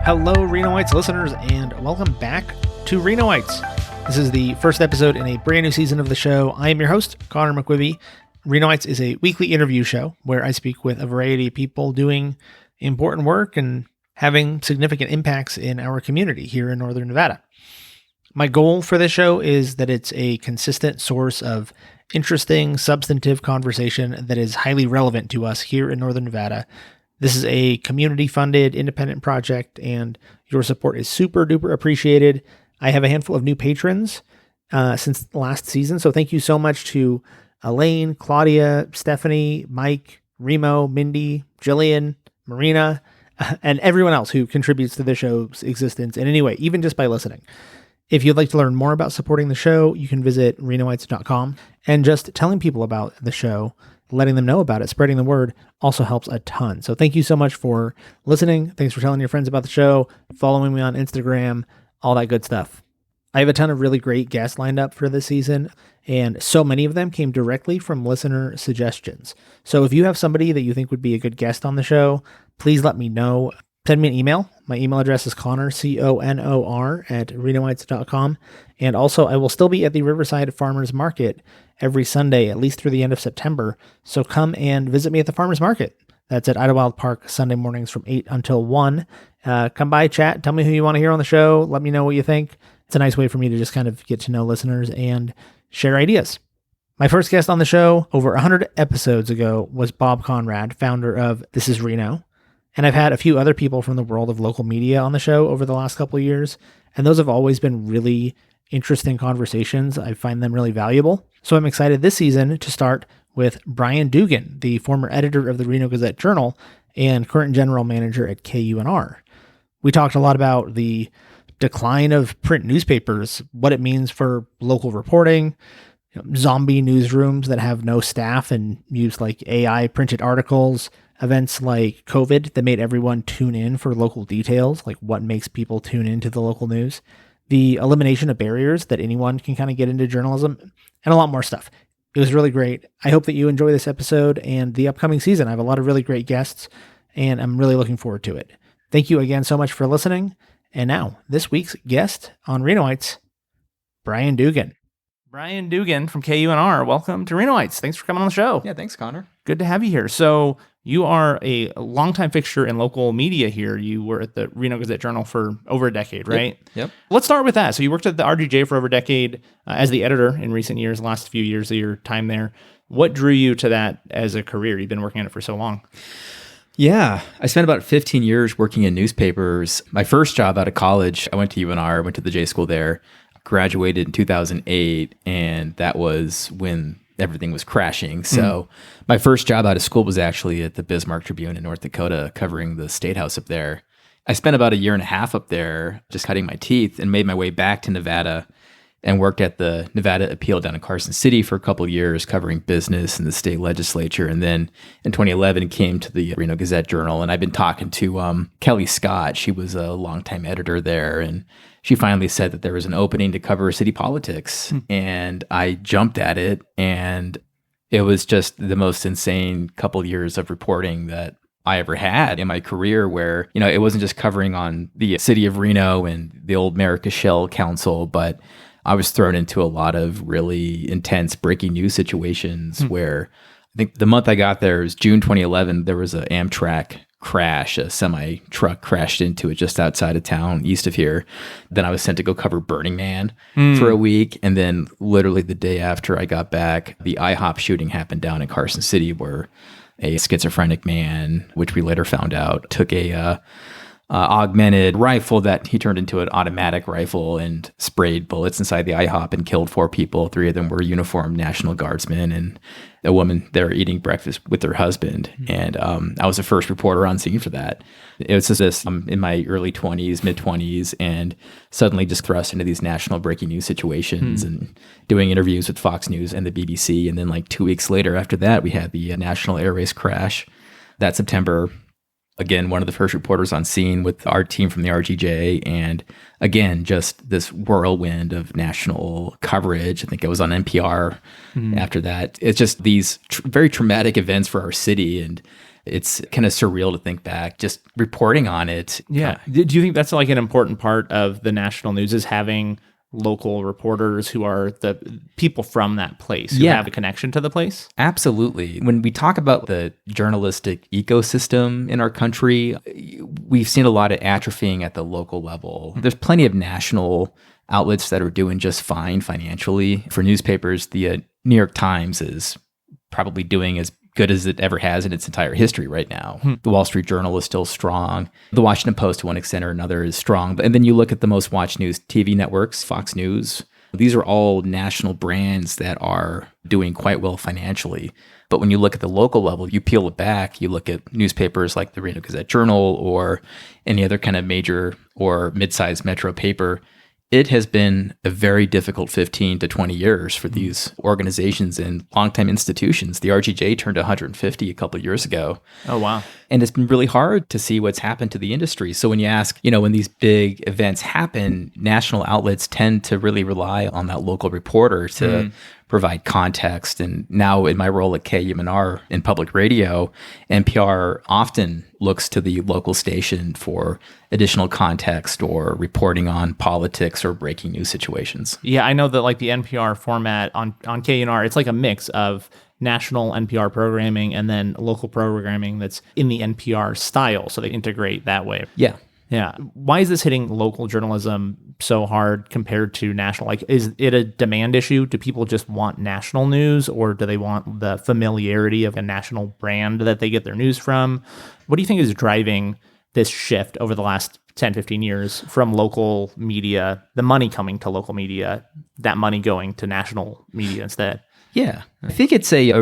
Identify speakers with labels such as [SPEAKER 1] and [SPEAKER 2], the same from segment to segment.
[SPEAKER 1] Hello, Renoites listeners, and welcome back to Renoites. This is the first episode in a brand new season of the show. I am your host, Connor McQuivey. Renoites is a weekly interview show where I speak with a variety of people doing important work and having significant impacts in our community here in Northern Nevada. My goal for this show is that it's a consistent source of interesting, substantive conversation that is highly relevant to us here in Northern Nevada. This is a community-funded, independent project, and your support is super duper appreciated. I have a handful of new patrons since last season, so thank you so much to Elaine, Claudia, Stephanie, Mike, Remo, Mindy, Jillian, Marina, and everyone else who contributes to the show's existence in any way, even just by listening. If you'd like to learn more about supporting the show, you can visit renoites.com, and just telling people about the show, letting them know about it, spreading the word also helps a ton. So thank you so much for listening. Thanks for telling your friends about the show, following me on Instagram, all that good stuff. I have a ton of really great guests lined up for this season, and so many of them came directly from listener suggestions. So if you have somebody that you think would be a good guest on the show, please let me know. Send me an email. My email address is Connor, CONOR, @renoites.com. And also, I will still be at the Riverside Farmers Market every Sunday, at least through the end of September. So come and visit me at the Farmers Market. That's at Idlewild Park, Sunday mornings from 8 until 1. Come by, chat, tell me who you want to hear on the show. Let me know what you think. It's a nice way for me to just kind of get to know listeners and share ideas. My first guest on the show over 100 episodes ago was Bob Conrad, founder of This Is Reno. And I've had a few other people from the world of local media on the show over the last couple of years, and those have always been really interesting conversations. I find them really valuable. So I'm excited this season to start with Brian Duggan, the former editor of the Reno Gazette-Journal and current general manager at KUNR. We talked a lot about the decline of print newspapers, what it means for local reporting, zombie newsrooms that have no staff and use like AI printed articles, events like COVID that made everyone tune in for local details, like what makes people tune into the local news, the elimination of barriers that anyone can kind of get into journalism, and a lot more stuff. It was really great. I hope that you enjoy this episode and the upcoming season. I have a lot of really great guests, and I'm really looking forward to it. Thank you again so much for listening. And now, this week's guest on Renoites, Brian Duggan. Brian Duggan from KUNR. Welcome to Renoites. Thanks for coming on the show.
[SPEAKER 2] Yeah, thanks, Connor.
[SPEAKER 1] Good to have you here. So you are a longtime fixture in local media here. You were at the Reno Gazette-Journal for over a decade, right?
[SPEAKER 2] Yep.
[SPEAKER 1] Let's start with that. So you worked at the RGJ for over a decade as the editor in recent years, last few years of your time there. What drew you to that as a career? You've been working on it for so long.
[SPEAKER 2] Yeah, I spent about 15 years working in newspapers. My first job out of college, I went to UNR, went to the J School there, graduated in 2008, and that was when everything was crashing. So my first job out of school was actually at the Bismarck Tribune in North Dakota, covering the State House up there. I spent about a year and a half up there just cutting my teeth and made my way back to Nevada and worked at the Nevada Appeal down in Carson City for a couple of years, covering business in the state legislature. And then in 2011 came to the Reno Gazette-Journal. And I've been talking to Kelly Scott. She was a longtime editor there. And she finally said that there was an opening to cover city politics. And I jumped at it. And it was just the most insane couple of years of reporting that I ever had in my career, where, you know, it wasn't just covering on the city of Reno and the old Mayor Cashel Council, but I was thrown into a lot of really intense breaking news situations where I think the month I got there was June 2011. There was an Amtrak crash. A semi truck crashed into it just outside of town, east of here. Then I was sent to go cover Burning Man for a week. And then literally the day after I got back, the IHOP shooting happened down in Carson City, where a schizophrenic man, which we later found out, took a augmented rifle that he turned into an automatic rifle and sprayed bullets inside the IHOP and killed 4 people. 3 of them were uniformed National Guardsmen and a woman there eating breakfast with her husband. And I was the first reporter on scene for that. It was just this, in my early 20s, mid 20s, and suddenly just thrust into these national breaking news situations and doing interviews with Fox News and the BBC. And then like 2 weeks later after that, we had the National Air Race crash that September. Again, one of the first reporters on scene with our team from the RGJ. And again, just this whirlwind of national coverage. I think I was on NPR after that. It's just these very traumatic events for our city. And It's kind of surreal to think back, just reporting on it.
[SPEAKER 1] Yeah. Do you think that's like an important part of the national news is having local reporters who are the people from that place who have a connection to the place?
[SPEAKER 2] Absolutely. When we talk about the journalistic ecosystem in our country, we've seen a lot of atrophying at the local level. There's plenty of national outlets that are doing just fine financially. For newspapers, the New York Times is probably doing as good as it ever has in its entire history right now. The Wall Street Journal is still strong. The Washington Post, to one extent or another, is strong. And then you look at the most watched news TV networks, Fox News. These are all national brands that are doing quite well financially. But when you look at the local level, you peel it back, you look at newspapers like the Reno Gazette-Journal or any other kind of major or mid-sized metro paper, it has been a very difficult 15 to 20 years for these organizations and longtime institutions. The RGJ turned 150 a couple of years ago.
[SPEAKER 1] Oh, wow.
[SPEAKER 2] And it's been really hard to see what's happened to the industry. So when you ask, when these big events happen, national outlets tend to really rely on that local reporter to provide context. And now in my role at KUNR in public radio, NPR often looks to the local station for additional context or reporting on politics or breaking news situations.
[SPEAKER 1] Yeah, I know that like the NPR format on KUNR, it's like a mix of national NPR programming and then local programming that's in the NPR style. So they integrate that way.
[SPEAKER 2] Yeah.
[SPEAKER 1] Yeah. Why is this hitting local journalism so hard compared to national? Like, is it a demand issue? Do people just want national news, or do they want the familiarity of a national brand that they get their news from? What do you think is driving this shift over the last 10, 15 years from local media, the money coming to local media, that money going to national media instead?
[SPEAKER 2] Yeah. I think it's a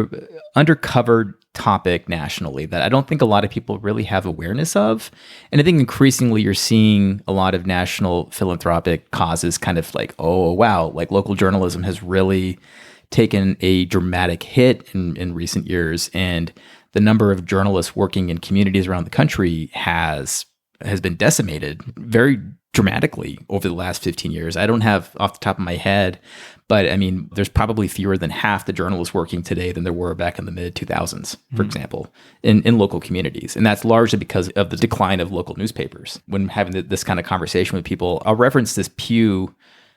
[SPEAKER 2] undercovered topic nationally that I don't think a lot of people really have awareness of. And I think increasingly you're seeing a lot of national philanthropic causes kind of like, oh, wow, like local journalism has really taken a dramatic hit in recent years. And the number of journalists working in communities around the country has been decimated very dramatically over the last 15 years. I don't have off the top of my head, but I mean, there's probably fewer than half the journalists working today than there were back in the mid 2000s, for example, in local communities. And that's largely because of the decline of local newspapers. When having this kind of conversation with people, I'll reference this Pew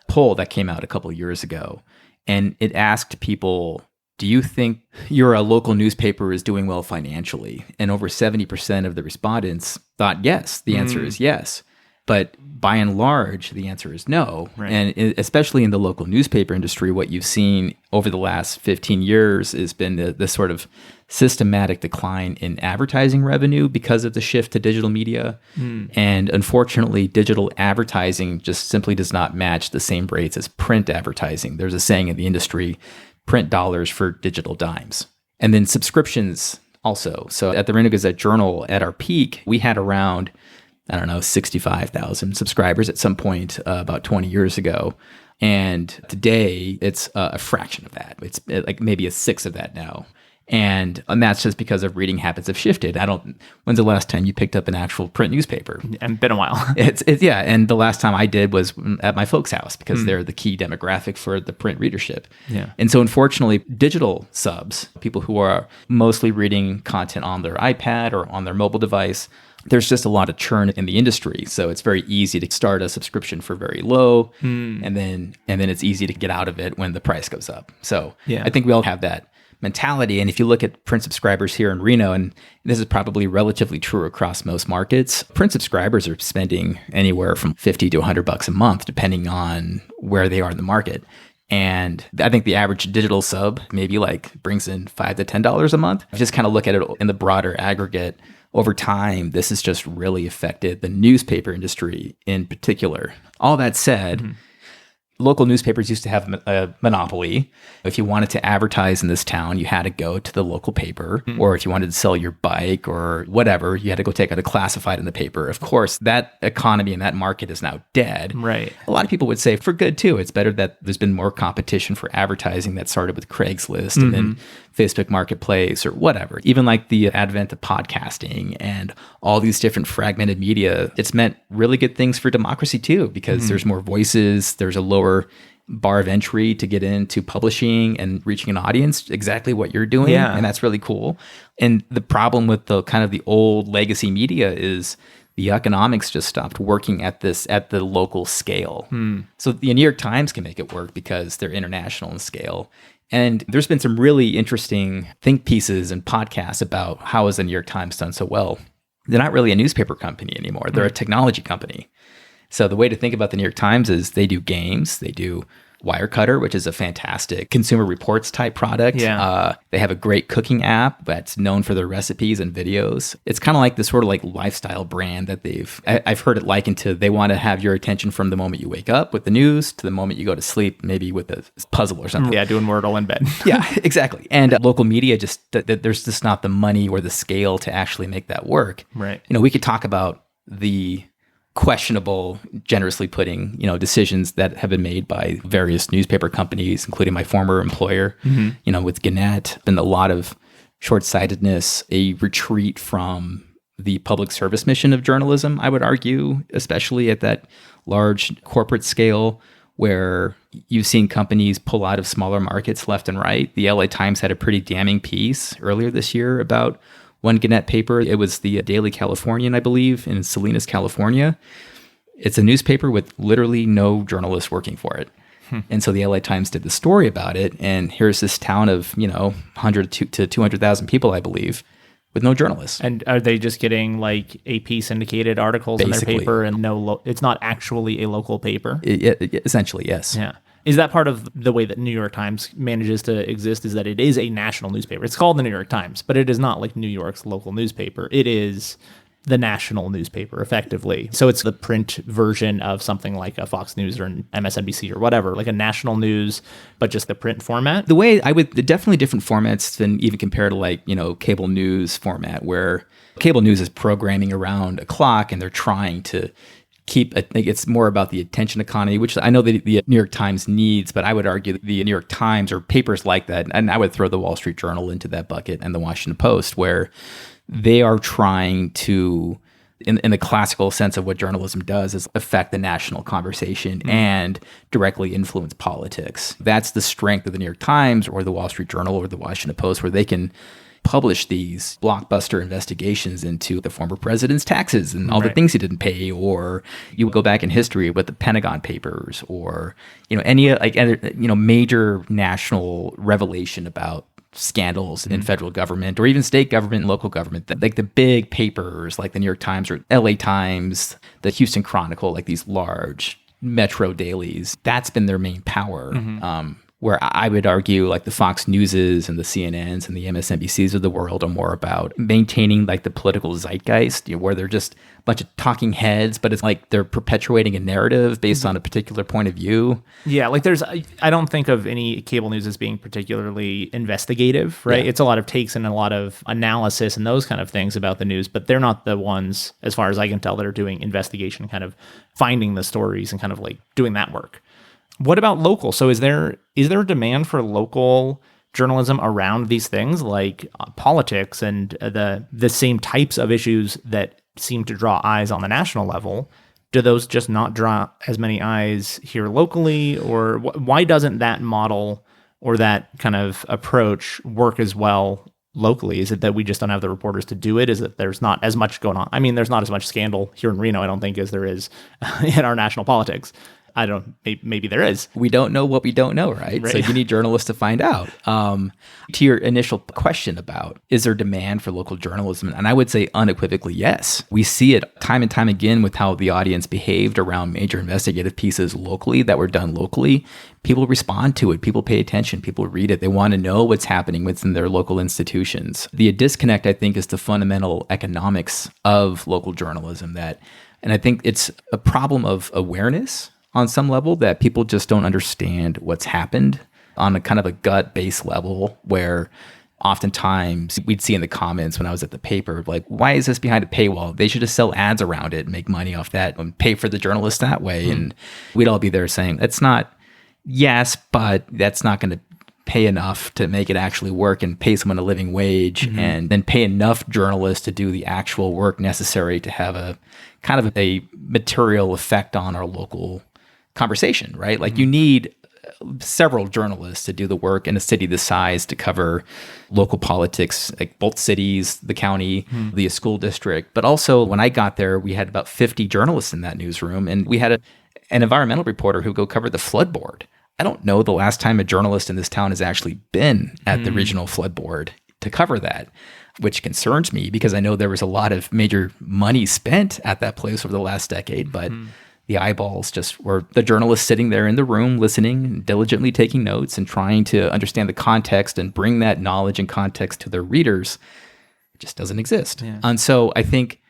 [SPEAKER 2] poll that came out a couple of years ago. And it asked people, do you think your local newspaper is doing well financially? And over 70% of the respondents thought yes. The answer is yes. But by and large, the answer is no. Right. And especially in the local newspaper industry, what you've seen over the last 15 years has been this sort of systematic decline in advertising revenue because of the shift to digital media. And unfortunately, digital advertising just simply does not match the same rates as print advertising. There's a saying in the industry, print dollars for digital dimes. And then subscriptions also. So at the Reno Gazette-Journal, at our peak, we had around 65,000 subscribers at some point about 20 years ago. And today it's a fraction of that. It's like maybe a sixth of that now. And that's just because of reading habits have shifted. When's the last time you picked up an actual print newspaper?
[SPEAKER 1] And been a while.
[SPEAKER 2] It's yeah. And the last time I did was at my folks' house because they're the key demographic for the print readership.
[SPEAKER 1] Yeah.
[SPEAKER 2] And so unfortunately, digital subs, people who are mostly reading content on their iPad or on their mobile device, there's just a lot of churn in the industry. So it's very easy to start a subscription for very low and then it's easy to get out of it when the price goes up. So I think we all have that mentality. And if you look at print subscribers here in Reno, and this is probably relatively true across most markets, print subscribers are spending anywhere from $50 to $100 a month, depending on where they are in the market. And I think the average digital sub maybe like brings in $5 to $10 a month. Just kind of look at it in the broader aggregate. Over time, this has just really affected the newspaper industry in particular. All that said, local newspapers used to have a monopoly. If you wanted to advertise in this town, you had to go to the local paper, or if you wanted to sell your bike or whatever, you had to go take out a classified in the paper. Of course, that economy and that market is now dead.
[SPEAKER 1] Right.
[SPEAKER 2] A lot of people would say for good too. It's better that there's been more competition for advertising that started with Craigslist and then Facebook Marketplace or whatever. Even like the advent of podcasting and all these different fragmented media, it's meant really good things for democracy too, because there's more voices, there's a lower bar of entry to get into publishing and reaching an audience, exactly what you're doing.
[SPEAKER 3] Yeah.
[SPEAKER 2] And that's really cool. And the problem with the kind of the old legacy media is the economics just stopped working at the local scale. So the New York Times can make it work because they're international in scale. And there's been some really interesting think pieces and podcasts about how has the New York Times done so well. They're not really a newspaper company anymore. They're a technology company. So the way to think about the New York Times is they do games, they do Wirecutter, which is a fantastic Consumer Reports type product. They have a great cooking app that's known for their recipes and videos. It's kind of like this sort of like lifestyle brand that I've heard it likened to, they want to have your attention from the moment you wake up with the news to the moment you go to sleep, maybe with a puzzle or something.
[SPEAKER 3] Yeah, doing Wordle in bed.
[SPEAKER 2] Yeah, exactly. And local media, there's just not the money or the scale to actually make that work.
[SPEAKER 3] Right.
[SPEAKER 2] We could talk about the questionable, generously putting, decisions that have been made by various newspaper companies, including my former employer, with Gannett. Been a lot of short-sightedness, a retreat from the public service mission of journalism, I would argue, especially at that large corporate scale where you've seen companies pull out of smaller markets left and right. The LA Times had a pretty damning piece earlier this year about one Gannett paper. It was the Daily Californian, I believe, in Salinas, California. It's a newspaper with literally no journalists working for it. And so the LA Times did the story about it. And here's this town of, 100 to 200,000 people, I believe, with no journalists.
[SPEAKER 3] And are they just getting like AP syndicated articles
[SPEAKER 2] Basically.
[SPEAKER 3] in their paper and it's not actually a local paper?
[SPEAKER 2] Essentially, yes.
[SPEAKER 3] Yeah. Is that part of the way that New York Times manages to exist, is that it is a national newspaper? It's called the New York Times, but it is not like New York's local newspaper. It is the national newspaper, effectively. So it's the print version of something like a Fox News or an MSNBC or whatever, like a national news, but just the print format.
[SPEAKER 2] The way definitely different formats than even compared to like, cable news format, where cable news is programming around a clock and they're trying to I think it's more about the attention economy, which I know the New York Times needs, but I would argue that the New York Times or papers like that, and I would throw the Wall Street Journal into that bucket and the Washington Post, where they are trying to, in the classical sense of what journalism does, is affect the national conversation and directly influence politics. That's the strength of the New York Times or the Wall Street Journal or the Washington Post, where they can publish these blockbuster investigations into the former president's taxes and all the things he didn't pay, or you go back in history with the Pentagon Papers, or any major national revelation about scandals in federal government or even state government and local government, like the big papers like the New York Times or LA Times, the Houston Chronicle, like these large metro dailies. That's been their main power. Where I would argue like the Fox Newses and the CNNs and the MSNBCs of the world are more about maintaining like the political zeitgeist, where they're just a bunch of talking heads, but it's like they're perpetuating a narrative based on a particular point of view.
[SPEAKER 3] Yeah, like I don't think of any cable news as being particularly investigative, right?
[SPEAKER 2] Yeah.
[SPEAKER 3] It's a lot of takes and a lot of analysis and those kind of things about the news, but they're not the ones, as far as I can tell, that are doing investigation, kind of finding the stories and kind of like doing that work. What about local? So is there a demand for local journalism around these things like politics and the same types of issues that seem to draw eyes on the national level? Do those just not draw as many eyes here locally? Or why doesn't that model or that kind of approach work as well locally? Is it that we just don't have the reporters to do it? Is it there's not as much going on? I mean, there's not as much scandal here in Reno, I don't think, as there is in our national politics. Maybe there is.
[SPEAKER 2] We don't know what we don't know, right? So you need journalists to find out. To your initial question about, is there demand for local journalism? And I would say unequivocally, yes. We see it time and time again with how the audience behaved around major investigative pieces locally that were done locally. People respond to it. People pay attention. People read it. They want to know what's happening within their local institutions. The disconnect, I think, is the fundamental economics of local journalism and I think it's a problem of awareness on some level, that people just don't understand what's happened on a kind of a gut-based level, where oftentimes we'd see in the comments when I was at the paper, like, why is this behind a paywall? They should just sell ads around it and make money off that and pay for the journalists that way. And we'd all be there saying, yes, but that's not going to pay enough to make it actually work and pay someone a living wage and then pay enough journalists to do the actual work necessary to have a kind of a material effect on our local conversation, right? Like you need several journalists to do the work in a city this size to cover local politics, like both cities, the county, the school district. But also when I got there, we had about 50 journalists in that newsroom, and we had an environmental reporter who would go cover the flood board. I don't know the last time a journalist in this town has actually been at the regional flood board to cover that, which concerns me because I know there was a lot of major money spent at that place over the last decade, but the eyeballs just were the journalists sitting there in the room, listening, diligently taking notes and trying to understand the context and bring that knowledge and context to their readers. It just doesn't exist. Yeah. And so I think,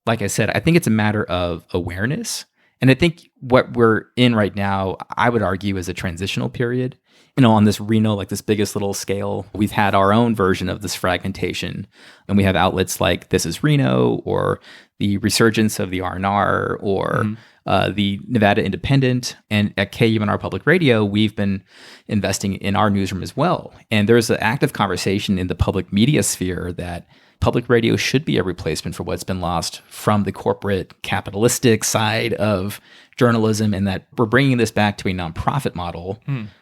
[SPEAKER 2] like I said, I think it's a matter of awareness. And I think what we're in right now, I would argue, is a transitional period. On this Reno, like this biggest little scale, we've had our own version of this fragmentation. And we have outlets like This Is Reno, or the resurgence of the R&R, or the Nevada Independent. And at KUNR Public Radio, we've been investing in our newsroom as well. And there's an active conversation in the public media sphere that public radio should be a replacement for what's been lost from the corporate capitalistic side of journalism, and that we're bringing this back to a nonprofit model,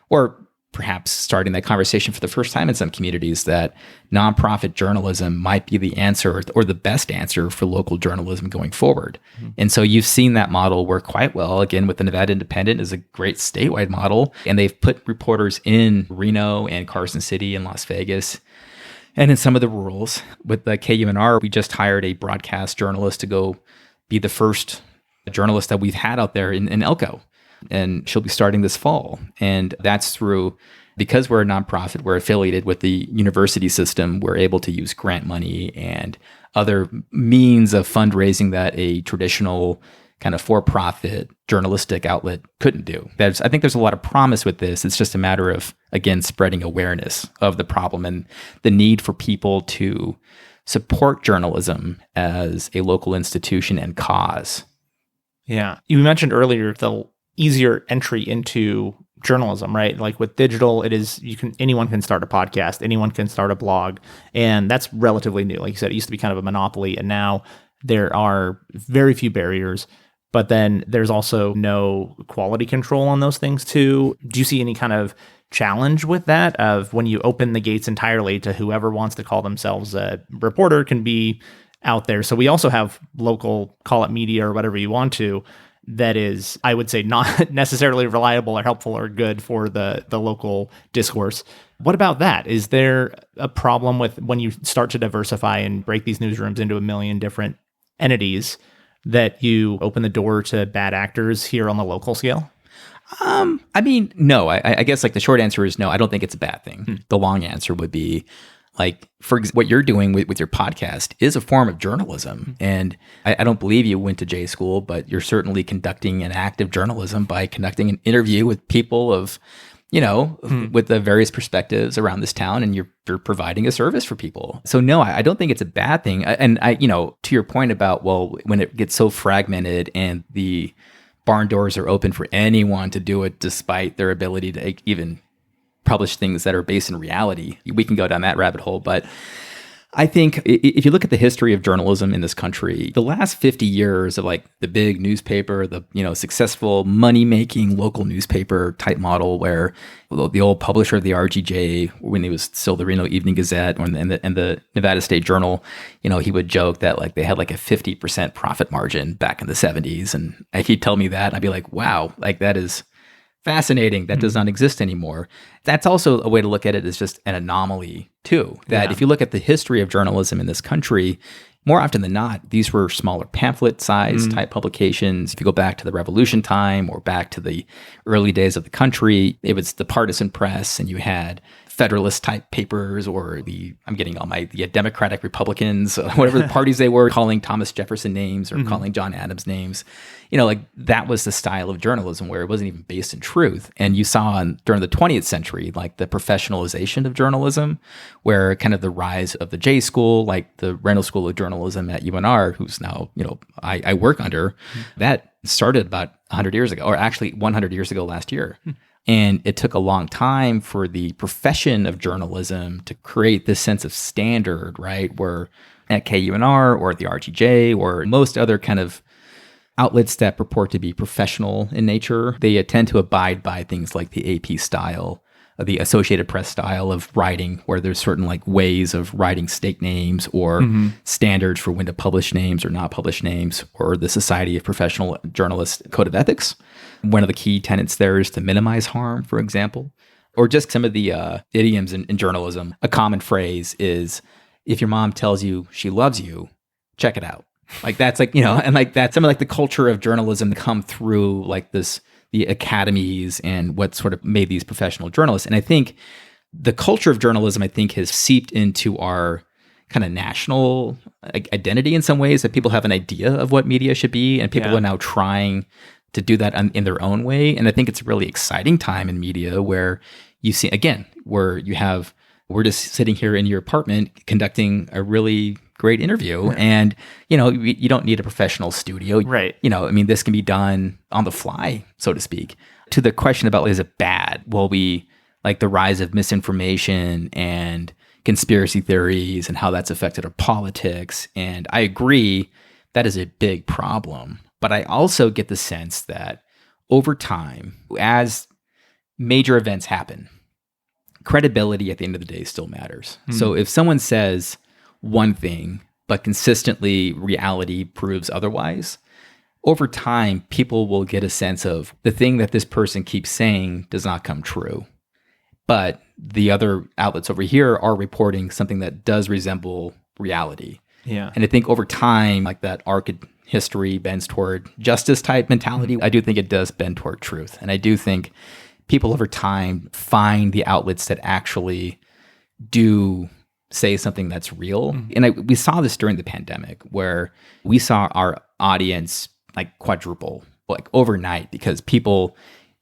[SPEAKER 2] or perhaps starting that conversation for the first time in some communities, that nonprofit journalism might be the answer or the best answer for local journalism going forward. And so you've seen that model work quite well. Again, with the Nevada Independent is a great statewide model, and they've put reporters in Reno and Carson City and Las Vegas, and in some of the rurals. With the KUNR, we just hired a broadcast journalist to go be the first journalist that we've had out there in Elko. And she'll be starting this fall. And that's through, because we're a nonprofit, we're affiliated with the university system, we're able to use grant money and other means of fundraising that a traditional kind of for-profit journalistic outlet couldn't do. I think there's a lot of promise with this. It's just a matter of, again, spreading awareness of the problem and the need for people to support journalism as a local institution and cause.
[SPEAKER 3] Yeah. You mentioned earlier the easier entry into journalism, right? Like with digital, anyone can start a podcast, anyone can start a blog, and that's relatively new. Like you said, it used to be kind of a monopoly, and now there are very few barriers. But then there's also no quality control on those things too. Do you see any kind of challenge with that, of when you open the gates entirely to whoever wants to call themselves a reporter can be out there? So we also have local, call it media or whatever you want to, that is, I would say, not necessarily reliable or helpful or good for the local discourse. What about that? Is there a problem with when you start to diversify and break these newsrooms into a million different entities, that you open the door to bad actors here on the local scale?
[SPEAKER 2] I mean, no. I guess like the short answer is no. I don't think it's a bad thing. The long answer would be, like, what you're doing with your podcast is a form of journalism. And I don't believe you went to J school, but you're certainly conducting an active journalism by conducting an interview with people of, with the various perspectives around this town, and you're providing a service for people. So no, I don't think it's a bad thing. And to your point about, well, when it gets so fragmented and the barn doors are open for anyone to do it despite their ability to even publish things that are based in reality, we can go down that rabbit hole. But I think if you look at the history of journalism in this country, the last 50 years of like the big newspaper, the successful money-making local newspaper type model, where the old publisher of the RGJ, when he was still the Reno Evening Gazette and the Nevada State Journal, he would joke that like they had like a 50% profit margin back in the 70s. And he'd tell me that, and I'd be like, wow, like that is fascinating. That does not exist anymore. That's also a way to look at it as just an anomaly too. That if you look at the history of journalism in this country, more often than not, these were smaller pamphlet size type publications. If you go back to the Revolution time or back to the early days of the country, it was the partisan press, and you had Federalist type papers, or I'm getting all my Democratic Republicans, whatever the parties they were, calling Thomas Jefferson names or calling John Adams names. Like that was the style of journalism where it wasn't even based in truth. And you saw during the 20th century, like the professionalization of journalism, where kind of the rise of the J School, like the Reno School of Journalism at UNR, who's now, I work under, that started about 100 years ago, or actually 100 years ago last year. And it took a long time for the profession of journalism to create this sense of standard, right? Where at KUNR or at the RTJ or most other kind of, outlets that purport to be professional in nature, they tend to abide by things like the AP style, the Associated Press style of writing, where there's certain like ways of writing stake names or standards for when to publish names or not publish names, or the Society of Professional Journalists Code of Ethics. One of the key tenets there is to minimize harm, for example, or just some of the idioms in journalism. A common phrase is, if your mom tells you she loves you, check it out. Like that's like, and like that's some of like the culture of journalism come through like this, the academies and what sort of made these professional journalists. And I think the culture of journalism, I think, has seeped into our kind of national identity in some ways, that people have an idea of what media should be, and people are now trying to do that in their own way. And I think it's a really exciting time in media where you see, again, where you have, we're just sitting here in your apartment conducting a really great interview, and you don't need a professional studio,
[SPEAKER 3] right?
[SPEAKER 2] I mean, this can be done on the fly, so to speak. To the question about, is it bad? Well, we like the rise of misinformation and conspiracy theories and how that's affected our politics, and I agree that is a big problem. But I also get the sense that over time, as major events happen, credibility at the end of the day still matters. So if someone says one thing, but consistently reality proves otherwise, over time, people will get a sense of the thing that this person keeps saying does not come true. But the other outlets over here are reporting something that does resemble reality.
[SPEAKER 3] Yeah.
[SPEAKER 2] And I think over time, like that arc of history bends toward justice type mentality. I do think it does bend toward truth. And I do think people over time find the outlets that actually do say something that's real. And we saw this during the pandemic, where we saw our audience like quadruple, like overnight, because people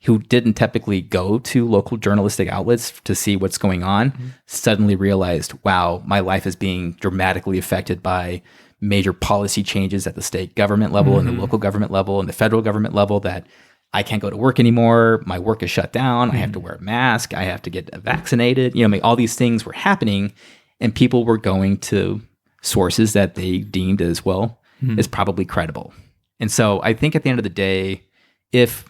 [SPEAKER 2] who didn't typically go to local journalistic outlets to see what's going on suddenly realized, wow, my life is being dramatically affected by major policy changes at the state government level and the local government level and the federal government level, that I can't go to work anymore. My work is shut down. I have to wear a mask. I have to get vaccinated. All these things were happening, and people were going to sources that they deemed as well as probably credible. And so I think at the end of the day, if,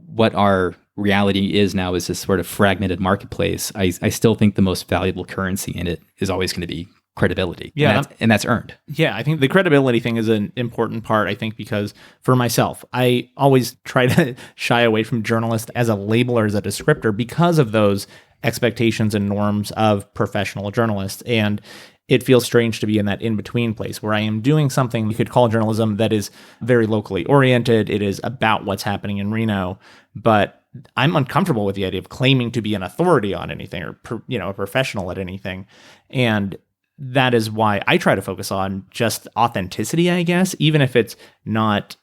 [SPEAKER 2] what our reality is now is this sort of fragmented marketplace, I still think the most valuable currency in it is always going to be credibility.
[SPEAKER 3] Yeah.
[SPEAKER 2] And that's earned.
[SPEAKER 3] Yeah, I think the credibility thing is an important part, I think, because for myself, I always try to shy away from journalist as a label or as a descriptor because of those expectations and norms of professional journalists. And it feels strange to be in that in-between place where I am doing something you could call journalism that is very locally oriented. It is about what's happening in Reno, but I'm uncomfortable with the idea of claiming to be an authority on anything or, a professional at anything. And that is why I try to focus on just authenticity, I guess, even if it's not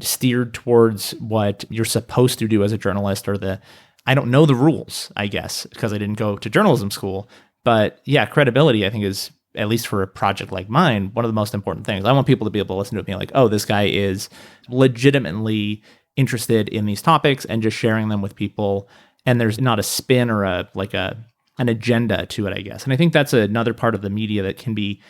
[SPEAKER 3] steered towards what you're supposed to do as a journalist, or I don't know the rules, I guess, because I didn't go to journalism school. But yeah, credibility, I think, is, at least for a project like mine, one of the most important things. I want people to be able to listen to it and be like, oh, this guy is legitimately interested in these topics and just sharing them with people. And there's not a spin or an agenda to it, I guess. And I think that's another part of the media that can be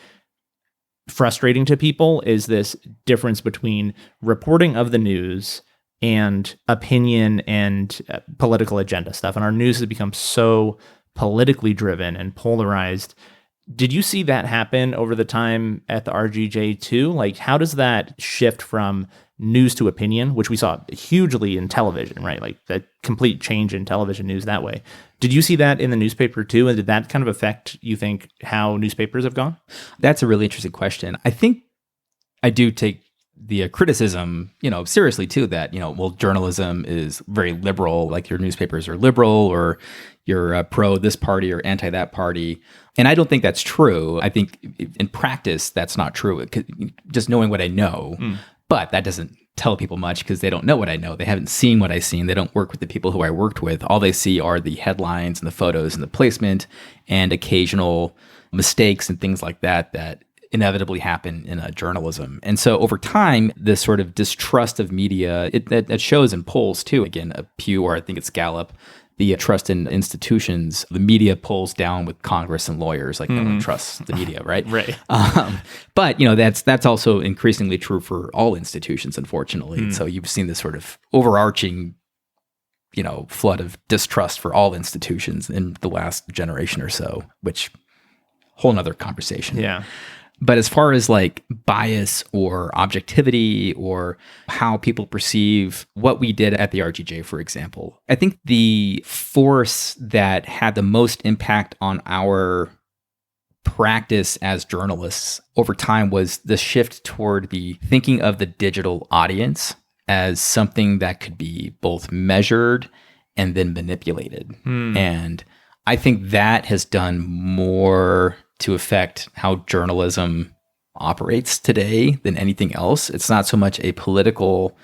[SPEAKER 3] frustrating to people, is this difference between reporting of the news and opinion and political agenda stuff. And our news has become so politically driven and polarized. Did you see that happen over the time at the RGJ too? Like, how does that shift from news to opinion, which we saw hugely in television, right? Like that complete change in television news that way. Did you see that in the newspaper too? And did that kind of affect, you think, how newspapers have gone?
[SPEAKER 2] That's a really interesting question. I think I do take the criticism, seriously too, that, journalism is very liberal, like your newspapers are liberal, or you're pro this party or anti that party. And I don't think that's true. I think in practice, that's not true. Just knowing what I know, but that doesn't tell people much because they don't know what I know. They haven't seen what I've seen. They don't work with the people who I worked with. All they see are the headlines and the photos and the placement and occasional mistakes and things like that inevitably happen in journalism. And so over time, this sort of distrust of media, it shows in polls too. Again, a Pew, or I think it's Gallup, the trust in institutions, the media pulls down with Congress and lawyers. Like no one trusts the media, right?
[SPEAKER 3] Right.
[SPEAKER 2] But that's also increasingly true for all institutions, unfortunately. So you've seen this sort of overarching, flood of distrust for all institutions in the last generation or so, which whole nother conversation.
[SPEAKER 3] Yeah.
[SPEAKER 2] But as far as like bias or objectivity or how people perceive what we did at the RGJ, for example, I think the force that had the most impact on our practice as journalists over time was the shift toward the thinking of the digital audience as something that could be both measured and then manipulated. And I think that has done more to affect how journalism operates today than anything else. It's not so much a political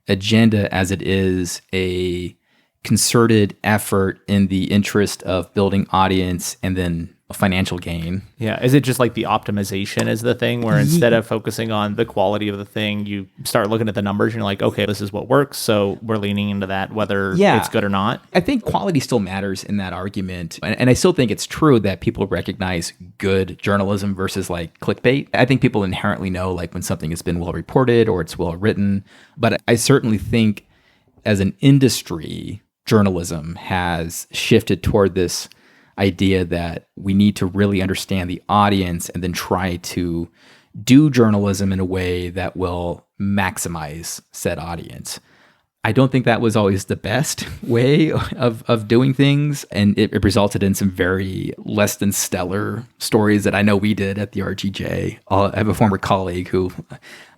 [SPEAKER 2] agenda as it is a concerted effort in the interest of building audience and then a financial gain.
[SPEAKER 3] Yeah. Is it just like the optimization is the thing where instead of focusing on the quality of the thing, you start looking at the numbers and you're like, okay, this is what works. So we're leaning into that, whether it's good or not.
[SPEAKER 2] I think quality still matters in that argument. And I still think it's true that people recognize good journalism versus like clickbait. I think people inherently know like when something has been well reported or it's well written. But I certainly think as an industry, journalism has shifted toward this idea that we need to really understand the audience and then try to do journalism in a way that will maximize said audience. I don't think that was always the best way of doing things, and it resulted in some very less than stellar stories that I know we did at the RGJ. I have a former colleague who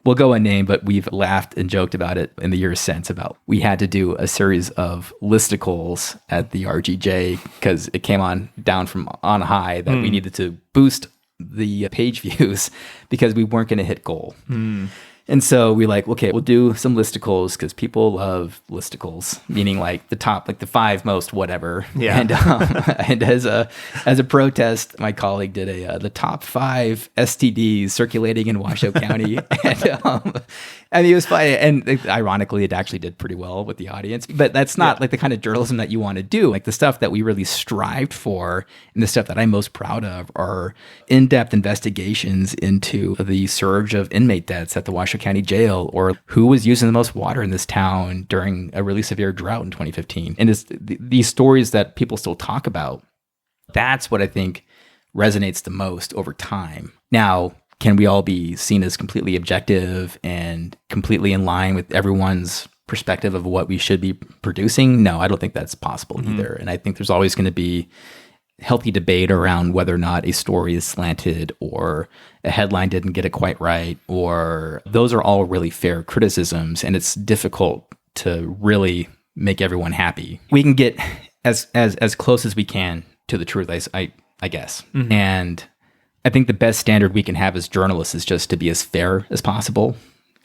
[SPEAKER 2] will go unnamed, but we've laughed and joked about it in the years since about we had to do a series of listicles at the RGJ because it came down from on high that we needed to boost the page views because we weren't going to hit goal. And so we like, okay, we'll do some listicles because people love listicles, meaning like the top, like the 5 most whatever.
[SPEAKER 3] Yeah.
[SPEAKER 2] And as a protest, my colleague did the top 5 STDs circulating in Washoe County, and he was funny. And ironically, it actually did pretty well with the audience. But that's not like the kind of journalism that you want to do. Like the stuff that we really strived for, and the stuff that I'm most proud of, are in-depth investigations into the surge of inmate deaths at the Washoe County Jail, or who was using the most water in this town during a really severe drought in 2015. And it's these stories that people still talk about. That's what I think resonates the most over time. Now, can we all be seen as completely objective and completely in line with everyone's perspective of what we should be producing? No, I don't think that's possible either. And I think there's always going to be healthy debate around whether or not a story is slanted or a headline didn't get it quite right, or those are all really fair criticisms, and it's difficult to really make everyone happy. We can get as close as we can to the truth, I guess. And I think the best standard we can have as journalists is just to be as fair as possible.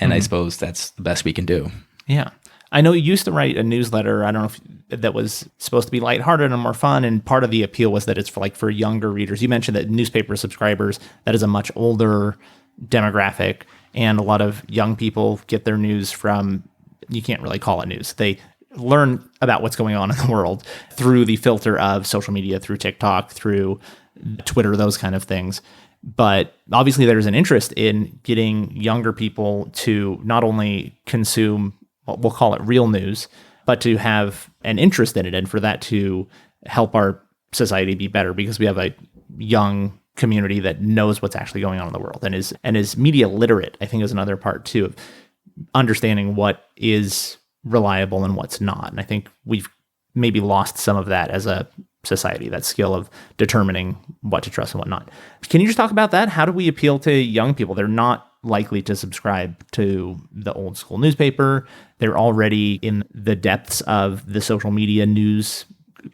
[SPEAKER 2] And I suppose that's the best we can do.
[SPEAKER 3] Yeah. I know you used to write a newsletter, I don't know if that was supposed to be lighthearted and more fun, and part of the appeal was that it's for younger readers. You mentioned that newspaper subscribers, that is a much older demographic, and a lot of young people get their news from, you can't really call it news. They learn about what's going on in the world through the filter of social media, through TikTok, through Twitter, those kind of things. But obviously there's an interest in getting younger people to not only consume, we'll call it real news, but to have an interest in it, and for that to help our society be better, because we have a young community that knows what's actually going on in the world and is media literate, I think, is another part too of understanding what is reliable and what's not. And I think we've maybe lost some of that as a society, that skill of determining what to trust and what not. Can you just talk about that? How do we appeal to young people? They're not likely to subscribe to the old school newspaper. They're already in the depths of the social media news,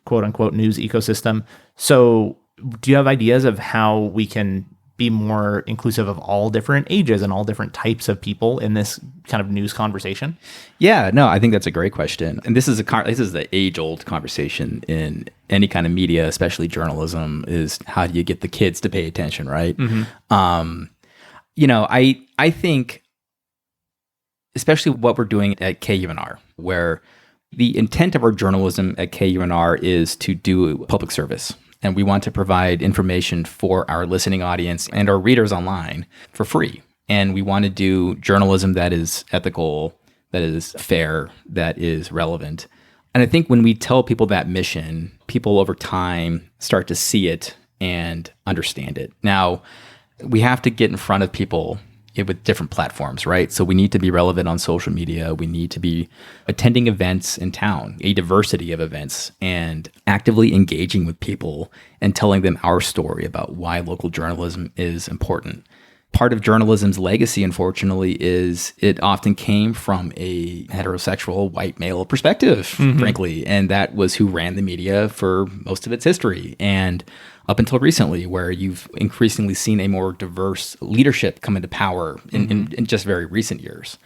[SPEAKER 3] quote unquote, news ecosystem. So do you have ideas of how we can be more inclusive of all different ages and all different types of people in this kind of news conversation?
[SPEAKER 2] Yeah, no, I think that's a great question. And this is the age-old conversation in any kind of media, especially journalism, is how do you get the kids to pay attention, right? I think, especially what we're doing at KUNR, where The intent of our journalism at KUNR is to do public service. And we want to provide information for our listening audience and our readers online for free. And we want to do journalism that is ethical, that is fair, that is relevant. And I think when we tell people that mission, people over time start to see it and understand it. Now, we have to get in front of people with different platforms, right? So we need to be relevant on social media. We need to be attending events in town, a diversity of events, and actively engaging with people and telling them our story about why local journalism is important. Part of journalism's legacy, unfortunately, is it often came from a heterosexual white male perspective, frankly, and that was who ran the media for most of its history. And up until recently, where you've increasingly seen a more diverse leadership come into power in just very recent years.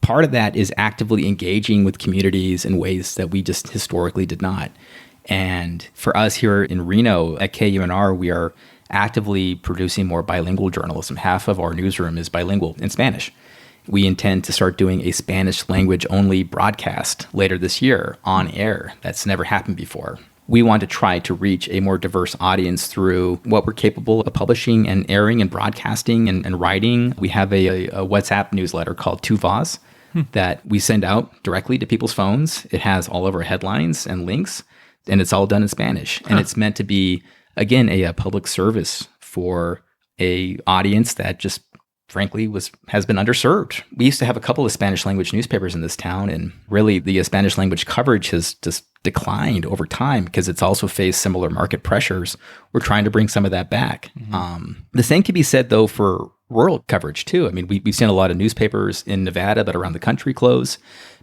[SPEAKER 2] Part of that is actively engaging with communities in ways that we just historically did not. And for us here in Reno at KUNR, we are actively producing more bilingual journalism. Half of our newsroom is bilingual in Spanish. We intend to start doing a Spanish language only broadcast later this year on air. That's never happened before. We want to try to reach a more diverse audience through what we're capable of publishing and airing and broadcasting and writing. We have a WhatsApp newsletter called Tu Voz that we send out directly to people's phones. It has all of our headlines and links, and it's all done in Spanish. And it's meant to be, again, a public service for a audience that just frankly has been underserved. We used to have a couple of Spanish language newspapers in this town, and really the Spanish language coverage has just declined over time because it's also faced similar market pressures. We're trying to bring some of that back. The same can be said, though, for rural coverage, too. I mean, we've seen a lot of newspapers in Nevada, but around the country close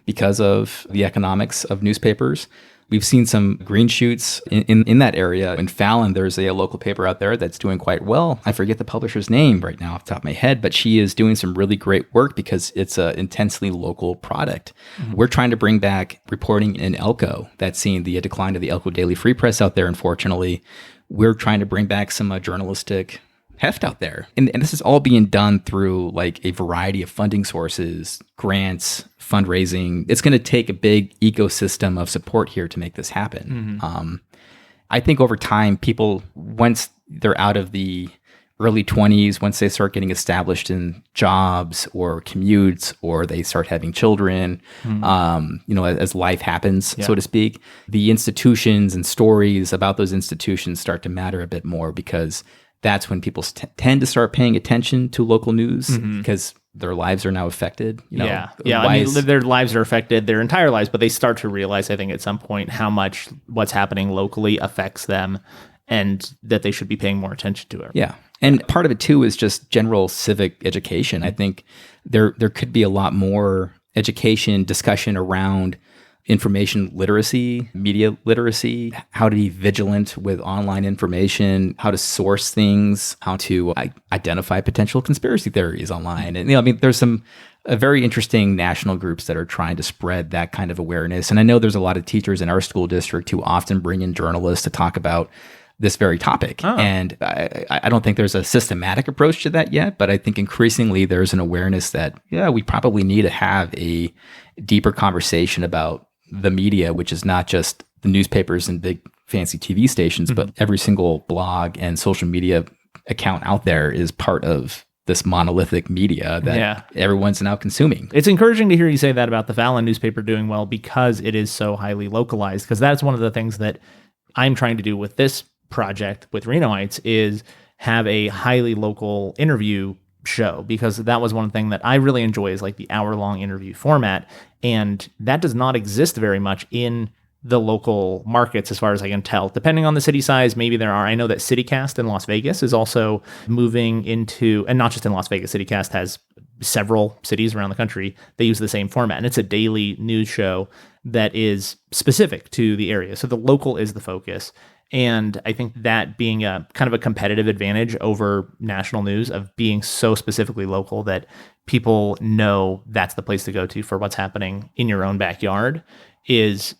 [SPEAKER 2] because of the economics of newspapers. We've seen some green shoots in that area. In Fallon, there's a local paper out there that's doing quite well. I forget the publisher's name right now off the top of my head, but she is doing some really great work because it's an intensely local product. We're trying to bring back reporting in Elko. That's seen the decline of the Elko Daily Free Press out there, unfortunately. We're trying to bring back some journalistic heft out there. And this is all being done through like a variety of funding sources, grants, fundraising. It's going to take a big ecosystem of support here to make this happen. I think over time, people, once they're out of the early 20s, once they start getting established in jobs or commutes, or they start having children, as life happens, so to speak, the institutions and stories about those institutions start to matter a bit more, because that's when people tend to start paying attention to local news because their lives are now affected.
[SPEAKER 3] I mean, their lives are affected, their entire lives, but they start to realize, I think, at some point, how much what's happening locally affects them, and that they should be paying more attention to it.
[SPEAKER 2] Yeah. And part of it, too, is just general civic education. I think there could be a lot more education, discussion around information literacy, media literacy, how to be vigilant with online information, how to source things, how to identify potential conspiracy theories online. And, there's some very interesting national groups that are trying to spread that kind of awareness. And I know there's a lot of teachers in our school district who often bring in journalists to talk about this very topic. And I don't think there's a systematic approach to that yet, but I think increasingly there's an awareness that, we probably need to have a deeper conversation about the media, which is not just the newspapers and big fancy TV stations, but every single blog and social media account out there is part of this monolithic media that everyone's now consuming.
[SPEAKER 3] It's encouraging to hear you say that about the Fallon newspaper doing well, because it is so highly localized, because that's one of the things that I'm trying to do with this project with Renoites, is have a highly local interview show, because that was one thing that I really enjoy, is like the hour-long interview format, and that does not exist very much in the local markets, as far as I can tell. Depending on the city size, maybe there are. I know that CityCast in Las Vegas is also moving into, and not just in Las Vegas, CityCast has several cities around the country. They use the same format, and it's a daily news show that is specific to the area. So the local is the focus. And I think that being a kind of a competitive advantage over national news, of being so specifically local that people know that's the place to go to for what's happening in your own backyard, is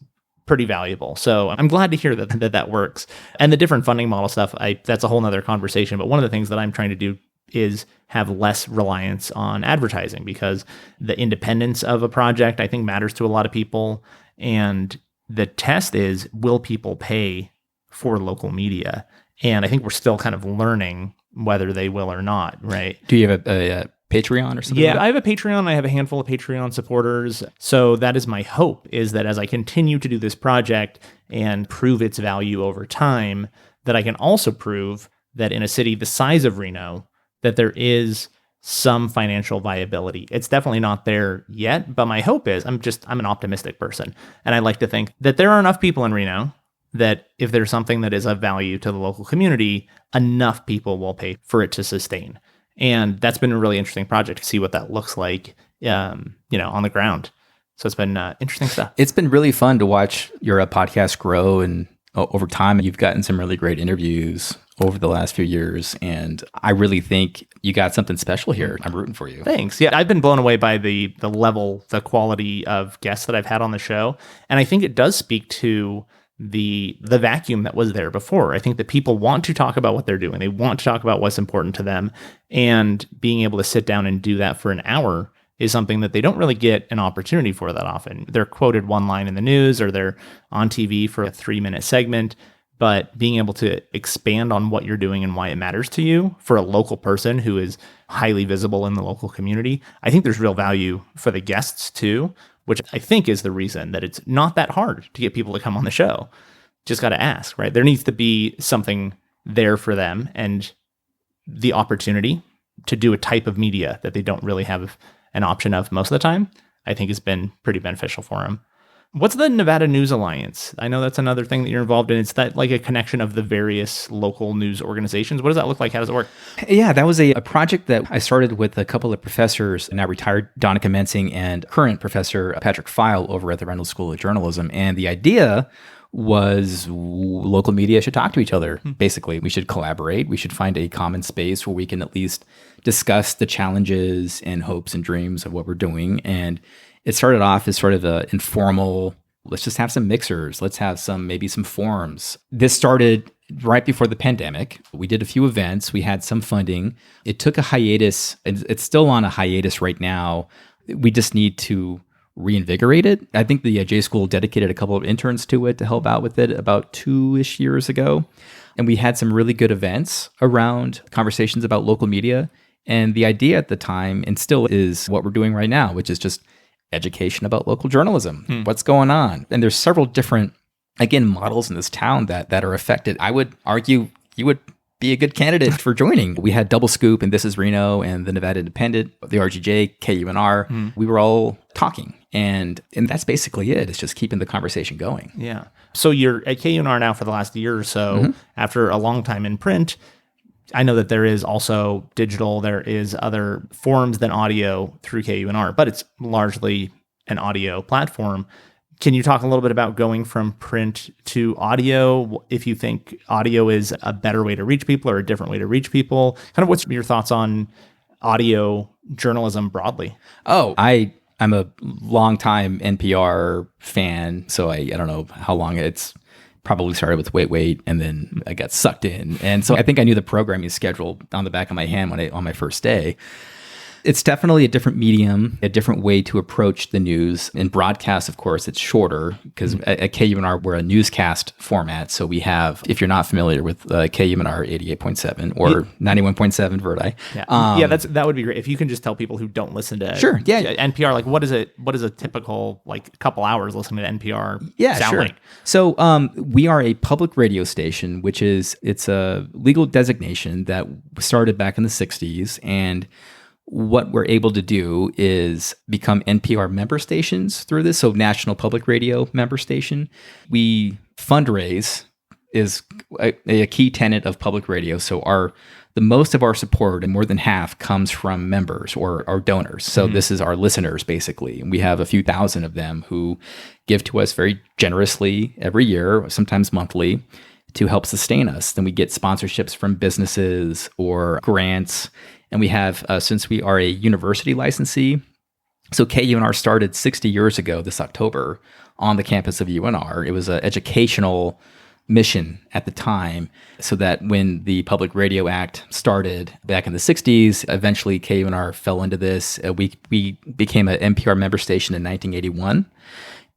[SPEAKER 3] pretty valuable. So I'm glad to hear that works. And the different funding model stuff, that's a whole nother conversation. But one of the things that I'm trying to do is have less reliance on advertising, because the independence of a project, I think, matters to a lot of people. And the test is, will people pay for local media? And I think we're still kind of learning whether they will or not, right?
[SPEAKER 2] Do you have a Patreon or something?
[SPEAKER 3] Yeah, I have a Patreon. I have a handful of Patreon supporters. So that is my hope, is that as I continue to do this project and prove its value over time, that I can also prove that in a city the size of Reno, that there is some financial viability. It's definitely not there yet, but my hope is, I'm an optimistic person. And I like to think that there are enough people in Reno that if there's something that is of value to the local community, enough people will pay for it to sustain. And that's been a really interesting project to see what that looks like, on the ground. So it's been interesting stuff.
[SPEAKER 2] It's been really fun to watch your podcast grow, and over time, you've gotten some really great interviews over the last few years. And I really think you got something special here. I'm rooting for you.
[SPEAKER 3] Thanks. Yeah, I've been blown away by the level, the quality of guests that I've had on the show. And I think it does speak to the vacuum that was there before. I think that people want to talk about what they're doing. They want to talk about what's important to them. And being able to sit down and do that for an hour is something that they don't really get an opportunity for that often. They're quoted one line in the news, or they're on TV for a 3-minute segment. But being able to expand on what you're doing and why it matters to you for a local person who is highly visible in the local community, I think there's real value for the guests too, which I think is the reason that it's not that hard to get people to come on the show. Just got to ask, right? There needs to be something there for them, and the opportunity to do a type of media that they don't really have an option of most of the time, I think has been pretty beneficial for them. What's the Nevada News Alliance? I know that's another thing that you're involved in. It's that like a connection of the various local news organizations. What does that look like? How does it work?
[SPEAKER 2] Yeah, that was a project that I started with a couple of professors, now retired Donica Mensing and current professor Patrick File over at the Reynolds School of Journalism. And the idea was local media should talk to each other. Basically, we should collaborate. We should find a common space where we can at least discuss the challenges and hopes and dreams of what we're doing. And it started off as sort of an informal, let's just have some mixers. Let's have maybe some forums. This started right before the pandemic. We did a few events. We had some funding. It took a hiatus. It's still on a hiatus right now. We just need to reinvigorate it. I think the J School dedicated a couple of interns to it to help out with it about 2-ish years ago. And we had some really good events around conversations about local media. And the idea at the time, and still is what we're doing right now, which is just education about local journalism, what's going on. And there's several different, again, models in this town that are affected. I would argue you would be a good candidate for joining. We had Double Scoop and This Is Reno and the Nevada Independent, the RGJ, KUNR. We were all talking. And that's basically it. It's just keeping the conversation going.
[SPEAKER 3] Yeah. So you're at KUNR now for the last year or so, after a long time in print. I know that there is also digital, there is other forms than audio through KUNR, but it's largely an audio platform. Can you talk a little bit about going from print to audio? If you think audio is a better way to reach people or a different way to reach people, kind of what's your thoughts on audio journalism broadly?
[SPEAKER 2] Oh, I'm a longtime NPR fan, so I don't know how long it's probably started with Wait, and then I got sucked in. And so I think I knew the programming schedule on the back of my hand on my first day. It's definitely a different medium, a different way to approach the news. In broadcast, of course, it's shorter because at KUNR, we're a newscast format. So we have, if you're not familiar with KUNR 88.7 or 91.7 Verdi.
[SPEAKER 3] Yeah, that would be great. If you can just tell people who don't listen to NPR, like what is a typical like couple hours listening to NPR sound like?
[SPEAKER 2] So we are a public radio station, it's a legal designation that started back in the 60s. And what we're able to do is become NPR member stations through this. So National Public Radio member station. We fundraise is a key tenet of public radio. So the most of our support, and more than half, comes from members or our donors. So this is our listeners, basically. And we have a few thousand of them who give to us very generously every year, sometimes monthly, to help sustain us. Then we get sponsorships from businesses or grants. And we have, since we are a university licensee, so KUNR started 60 years ago this October on the campus of UNR. It was an educational mission at the time, so that when the Public Radio Act started back in the 60s, eventually KUNR fell into this. We became an NPR member station in 1981.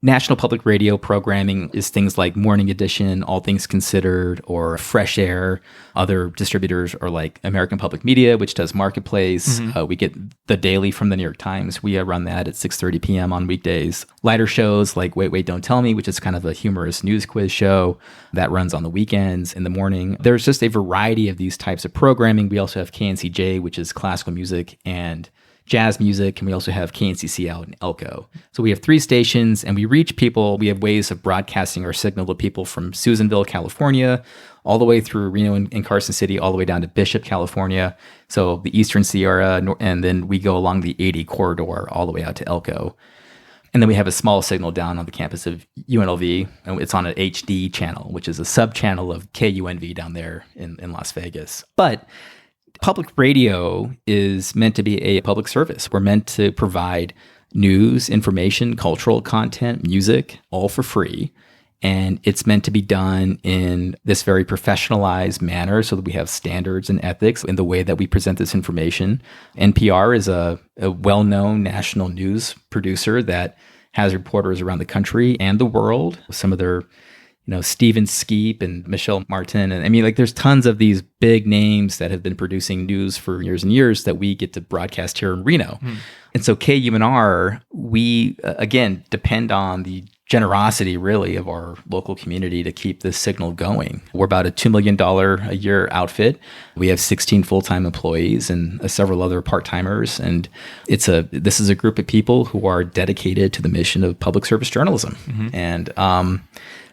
[SPEAKER 2] National Public Radio programming is things like Morning Edition, All Things Considered, or Fresh Air. Other distributors are like American Public Media, which does Marketplace. We get The Daily from the New York Times. We run that at 6:30 p.m. on weekdays. Lighter shows like Wait, Wait, Don't Tell Me, which is kind of a humorous news quiz show that runs on the weekends in the morning. There's just a variety of these types of programming. We also have KNCJ, which is classical music and jazz music, and we also have KNCC out in Elko. So we have 3 stations, and we reach people. We have ways of broadcasting our signal to people from Susanville, California, all the way through Reno and Carson City, all the way down to Bishop, California. So the Eastern Sierra, and then we go along the 80 corridor all the way out to Elko. And then we have a small signal down on the campus of UNLV, and it's on an HD channel, which is a sub-channel of KUNV down there in Las Vegas. But public radio is meant to be a public service. We're meant to provide news, information, cultural content, music, all for free. And it's meant to be done in this very professionalized manner so that we have standards and ethics in the way that we present this information. NPR is a well-known national news producer that has reporters around the country and the world. Some of their Steven Skeep and Michelle Martin. And I mean, like, there's tons of these big names that have been producing news for years and years that we get to broadcast here in Reno. And so KUNR, we, again, depend on the generosity, really, of our local community to keep this signal going. We're about a $2 million a year outfit. We have 16 full-time employees and several other part-timers. And this is a group of people who are dedicated to the mission of public service journalism. And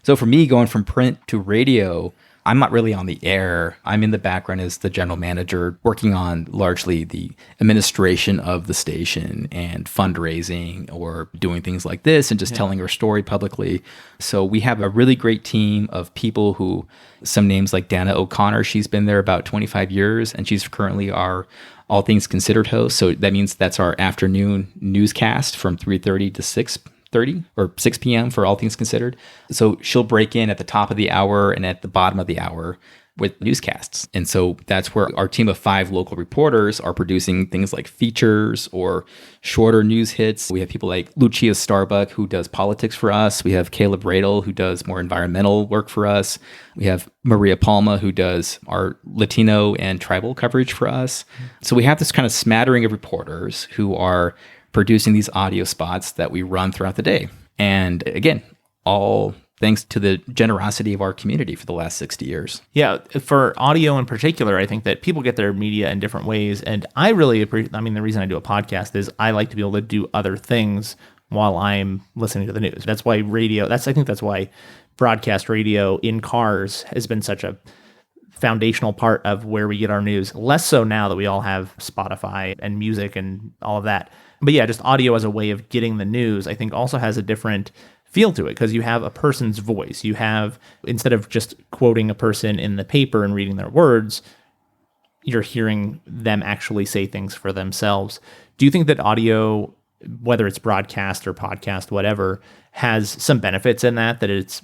[SPEAKER 2] so for me, going from print to radio, I'm not really on the air. I'm in the background as the general manager, working on largely the administration of the station and fundraising or doing things like this and just telling our story publicly. So we have a really great team of people who, some names like Dana O'Connor, she's been there about 25 years, and she's currently our All Things Considered host. So that means that's our afternoon newscast from 3:30 to 6:30 or 6 p.m. for All Things Considered. So she'll break in at the top of the hour and at the bottom of the hour with newscasts. And so that's where our team of 5 local reporters are producing things like features or shorter news hits. We have people like Lucia Starbuck, who does politics for us. We have Caleb Radel, who does more environmental work for us. We have Maria Palma, who does our Latino and tribal coverage for us. So we have this kind of smattering of reporters who are producing these audio spots that we run throughout the day. And again, all thanks to the generosity of our community for the last 60 years.
[SPEAKER 3] Yeah, for audio in particular, I think that people get their media in different ways. And I really appreciate, the reason I do a podcast is I like to be able to do other things while I'm listening to the news. That's why I think that's why broadcast radio in cars has been such a foundational part of where we get our news. Less so now that we all have Spotify and music and all of that. But yeah, just audio as a way of getting the news, I think also has a different feel to it because you have a person's voice. You have, instead of just quoting a person in the paper and reading their words, you're hearing them actually say things for themselves. Do you think that audio, whether it's broadcast or podcast, whatever, has some benefits in that it's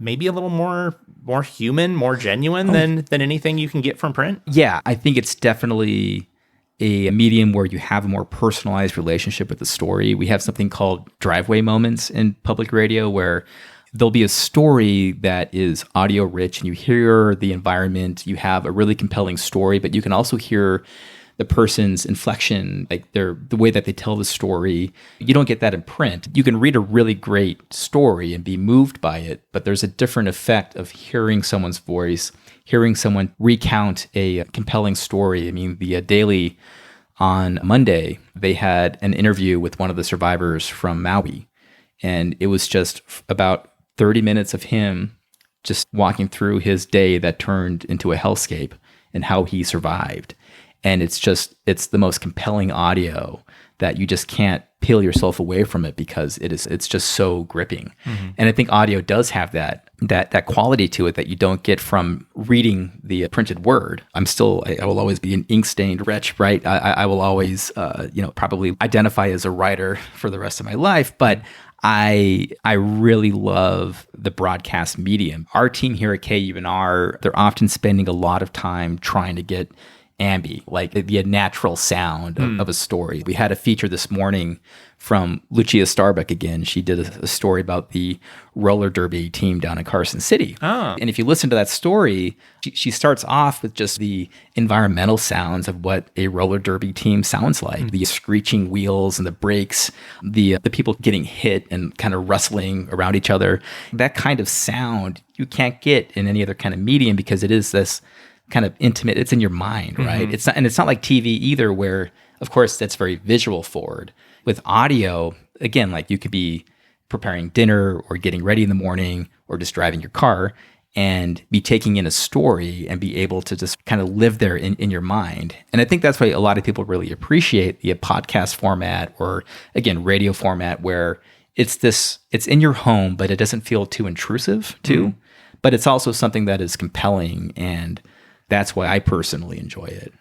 [SPEAKER 3] maybe a little more human, more genuine than anything you can get from print?
[SPEAKER 2] Yeah, I think it's definitely a medium where you have a more personalized relationship with the story. We have something called driveway moments in public radio where there'll be a story that is audio rich and you hear the environment, you have a really compelling story, but you can also hear the person's inflection, like the way that they tell the story. You don't get that in print. You can read a really great story and be moved by it, but there's a different effect of hearing someone's voice, hearing someone recount a compelling story. I mean, the Daily on Monday, they had an interview with one of the survivors from Maui, and it was just about 30 minutes of him just walking through his day that turned into a hellscape and how he survived. And it's the most compelling audio that you just can't peel yourself away from it because it's just so gripping. Mm-hmm. And I think audio does have that quality to it that you don't get from reading the printed word. I will always be an ink-stained wretch, right? I will always, probably identify as a writer for the rest of my life, but I really love the broadcast medium. Our team here at KUNR, they're often spending a lot of time trying to get ambi, like the natural sound of a story. We had a feature this morning from Lucia Starbuck again. She did a story about the roller derby team down in Carson City.
[SPEAKER 3] Oh.
[SPEAKER 2] And if you listen to that story, she starts off with just the environmental sounds of what a roller derby team sounds like. The screeching wheels and the brakes, the people getting hit and kind of rustling around each other. That kind of sound you can't get in any other kind of medium because it is this kind of intimate, it's in your mind, right? It's not like TV either, where of course that's very visual forward. With audio, again, like you could be preparing dinner or getting ready in the morning or just driving your car and be taking in a story and be able to just kind of live there in your mind. And I think that's why a lot of people really appreciate the podcast format or, again, radio format, where it's in your home, but it doesn't feel too intrusive too. But it's also something that is compelling, and that's why I personally enjoy it.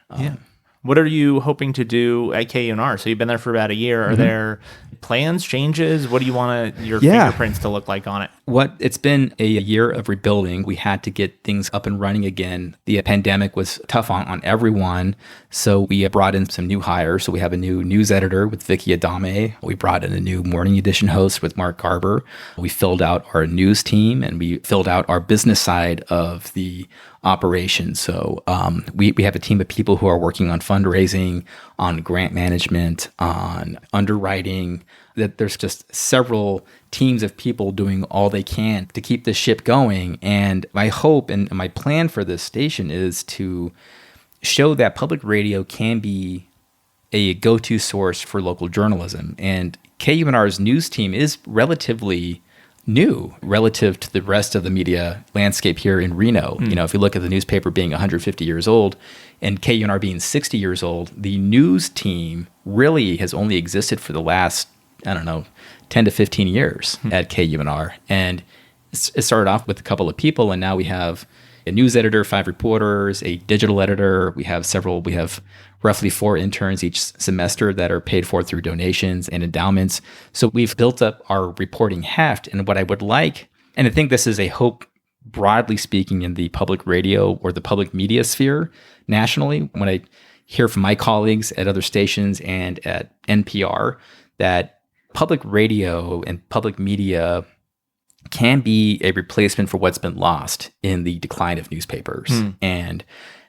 [SPEAKER 3] What are you hoping to do at KUNR? So you've been there for about a year. Are there plans, changes? What do you want your fingerprints to look like on it?
[SPEAKER 2] It's been a year of rebuilding. We had to get things up and running again. The pandemic was tough on everyone. So we brought in some new hires. So we have a new news editor with Vicky Adame. We brought in a new morning edition host with Mark Garber. We filled out our news team, and we filled out our business side of the operation. So we have a team of people who are working on fundraising, on grant management, on underwriting. That there's just several teams of people doing all they can to keep the ship going. And my hope and my plan for this station is to show that public radio can be a go-to source for local journalism. And KUNR's news team is relatively new relative to the rest of the media landscape here in Reno. You know, if you look at the newspaper being 150 years old and KUNR being 60 years old, the news team really has only existed for the last, 10 to 15 years at KUNR. And it started off with a couple of people, and now we have a news editor, 5 reporters, a digital editor. We have roughly 4 interns each semester that are paid for through donations and endowments. So we've built up our reporting heft. And what I would like, and I think this is a hope broadly speaking in the public radio or the public media sphere nationally, when I hear from my colleagues at other stations and at NPR, that public radio and public media can be a replacement for what's been lost in the decline of newspapers. And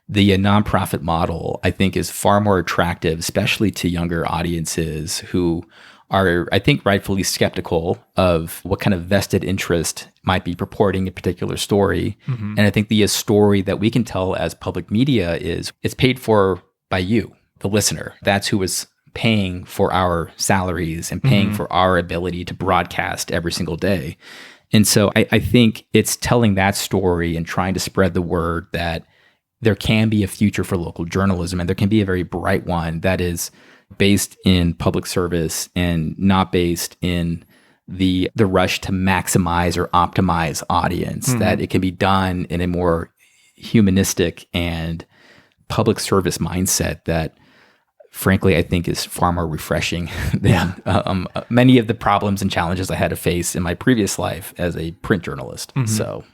[SPEAKER 2] the nonprofit model, I think, is far more attractive, especially to younger audiences who are, I think, rightfully skeptical of what kind of vested interest might be purporting a particular story. And I think the story that we can tell as public media is it's paid for by you, the listener. That's who is paying for our salaries and paying for our ability to broadcast every single day. And so I think it's telling that story and trying to spread the word that there can be a future for local journalism, and there can be a very bright one that is based in public service and not based in the rush to maximize or optimize audience, that it can be done in a more humanistic and public service mindset that, frankly, I think is far more refreshing than many of the problems and challenges I had to face in my previous life as a print journalist. So,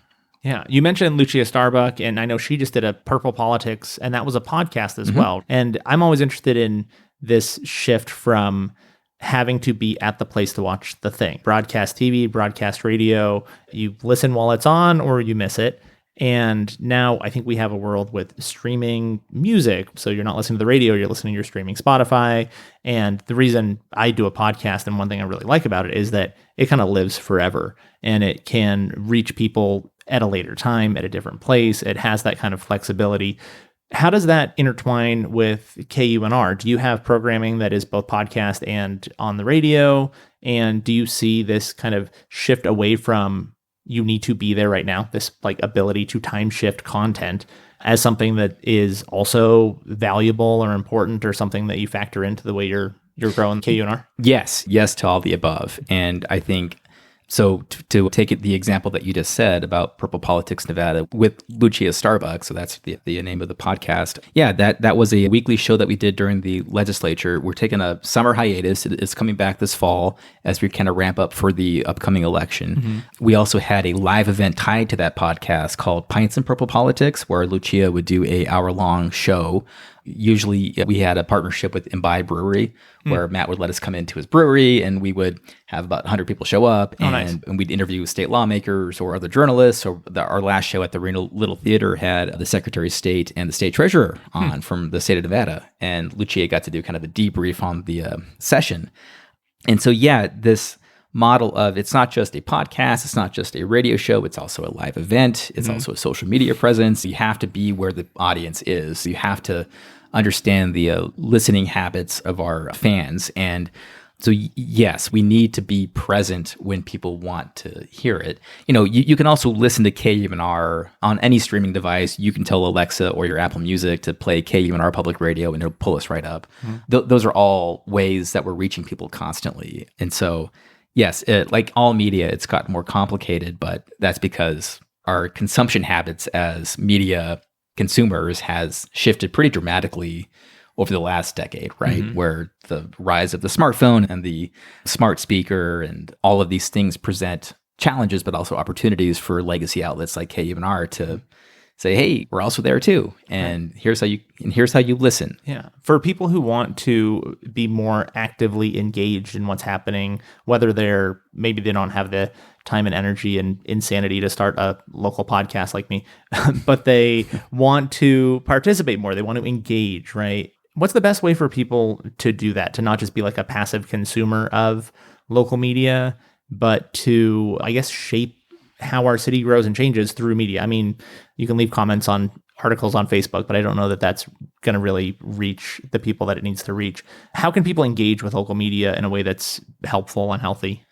[SPEAKER 3] yeah, you mentioned Lucia Starbuck, and I know she just did a Purple Politics, and that was a podcast as well. And I'm always interested in this shift from having to be at the place to watch the thing. Broadcast TV, broadcast radio, you listen while it's on or you miss it. And now I think we have a world with streaming music. So you're not listening to the radio, you're listening, you're streaming Spotify. And the reason I do a podcast, and one thing I really like about it, is that it kind of lives forever and it can reach people at a later time, at a different place. It has that kind of flexibility. How does that intertwine with KUNR? Do you have programming that is both podcast and on the radio? And do you see this kind of shift away from you need to be there right now, this like ability to time shift content, as something that is also valuable or important, or something that you factor into the way you're growing KUNR?
[SPEAKER 2] Yes to all the above. And I think, so to take it, the example that you just said about Purple Politics Nevada with Lucia Starbuck, so that's the name of the podcast. Yeah, that was a weekly show that we did during the legislature. We're taking a summer hiatus. It's coming back this fall as we kind of ramp up for the upcoming election. We also had a live event tied to that podcast called Pints and Purple Politics, where Lucia would do a hour-long show Usually we had a partnership with Imbibe Brewery where Matt would let us come into his brewery and we would have about 100 people show up and we'd interview state lawmakers or other journalists. Or our last show at the Reno Little Theater had the Secretary of State and the State Treasurer on from the state of Nevada. And Lucia got to do kind of a debrief on the session. And so, this model of it's not just a podcast, it's not just a radio show, it's also a live event, it's also a social media presence. You have to be where the audience is. You have to understand the listening habits of our fans. And so, yes, we need to be present when people want to hear it. You can also listen to KUNR on any streaming device. You can tell Alexa or your Apple Music to play KUNR Public Radio and it'll pull us right up. Those are all ways that we're reaching people constantly. And so, yes, like all media, it's gotten more complicated, but that's because our consumption habits as media consumers has shifted pretty dramatically over the last decade, right? Where the rise of the smartphone and the smart speaker and all of these things present challenges, but also opportunities for legacy outlets like KUNR to say, hey, we're also there too. And here's how you listen.
[SPEAKER 3] Yeah. For people who want to be more actively engaged in what's happening, whether maybe they don't have the time and energy and insanity to start a local podcast like me, but they want to participate more. They want to engage, right? What's the best way for people to do that? To not just be like a passive consumer of local media, but to, I guess, shape how our city grows and changes through media. I mean, you can leave comments on articles on Facebook, but I don't know that that's going to really reach the people that it needs to reach. How can people engage with local media in a way that's helpful and healthy?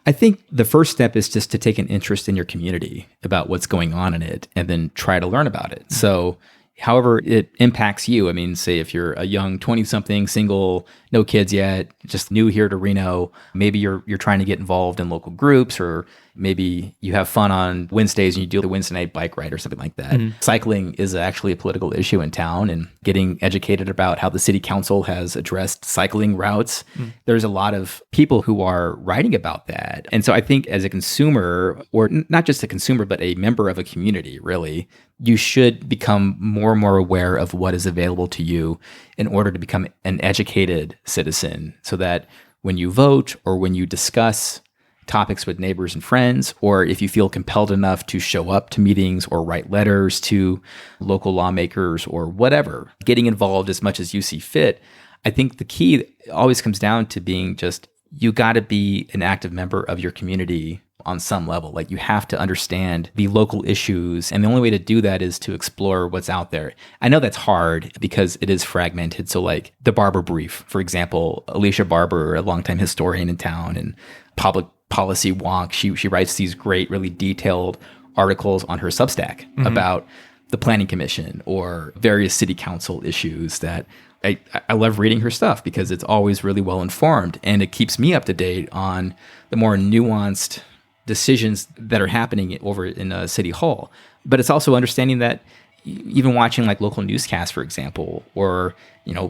[SPEAKER 2] I think the first step is just to take an interest in your community about what's going on in it and then try to learn about it. So however it impacts you, I mean, say if you're a young 20-something, single, no kids yet, just new here to Reno, maybe you're trying to get involved in local groups, or maybe you have fun on Wednesdays and you do the Wednesday night bike ride or something like that. Cycling is actually a political issue in town, and getting educated about how the city council has addressed cycling routes. There's a lot of people who are writing about that. And so I think as a consumer, or not just a consumer, but a member of a community, really, you should become more and more aware of what is available to you in order to become an educated citizen, so that when you vote or when you discuss topics with neighbors and friends, or if you feel compelled enough to show up to meetings or write letters to local lawmakers or whatever, getting involved as much as you see fit. I think the key always comes down to being just, you got to be an active member of your community on some level. Like, you have to understand the local issues, and the only way to do that is to explore what's out there. I know that's hard because it is fragmented. So like the Barber Brief, for example, Alicia Barber, a longtime historian in town and public policy wonk, she writes these great, really detailed articles on her Substack about the Planning Commission or various city council issues that I love reading her stuff because it's always really well informed, and it keeps me up to date on the more nuanced decisions that are happening over in City Hall. But it's also understanding that even watching like local newscasts, for example, or,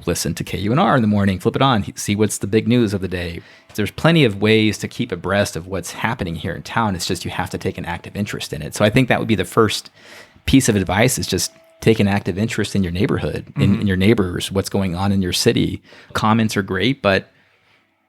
[SPEAKER 2] listen to KUNR in the morning, flip it on, see what's the big news of the day. There's plenty of ways to keep abreast of what's happening here in town. It's just you have to take an active interest in it. So I think that would be the first piece of advice, is just take an active interest in your neighborhood, in your neighbors, what's going on in your city. Comments are great, but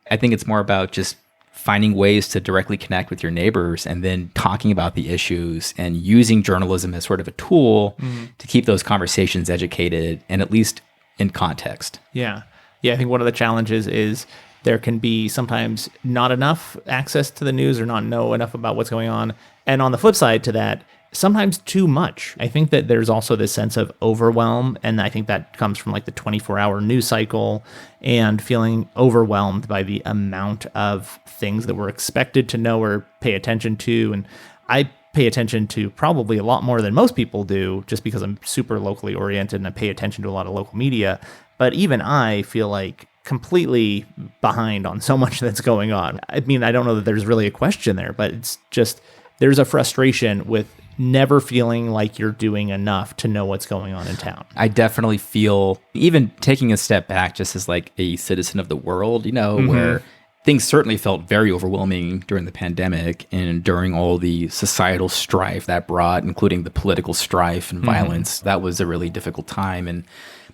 [SPEAKER 2] I think it's more about just finding ways to directly connect with your neighbors and then talking about the issues and using journalism as sort of a tool to keep those conversations educated and at least in context.
[SPEAKER 3] Yeah. I think one of the challenges is there can be sometimes not enough access to the news or not know enough about what's going on. And on the flip side to that, sometimes too much. I think that there's also this sense of overwhelm, and I think that comes from like the 24-hour news cycle and feeling overwhelmed by the amount of things that we're expected to know or pay attention to. And I pay attention to probably a lot more than most people do, just because I'm super locally oriented and I pay attention to a lot of local media. But even I feel like completely behind on so much that's going on. I mean, I don't know that there's really a question there, but it's just, there's a frustration with never feeling like you're doing enough to know what's going on in town.
[SPEAKER 2] I definitely feel, even taking a step back just as like a citizen of the world, where things certainly felt very overwhelming during the pandemic and during all the societal strife that brought, including the political strife and violence. That was a really difficult time. And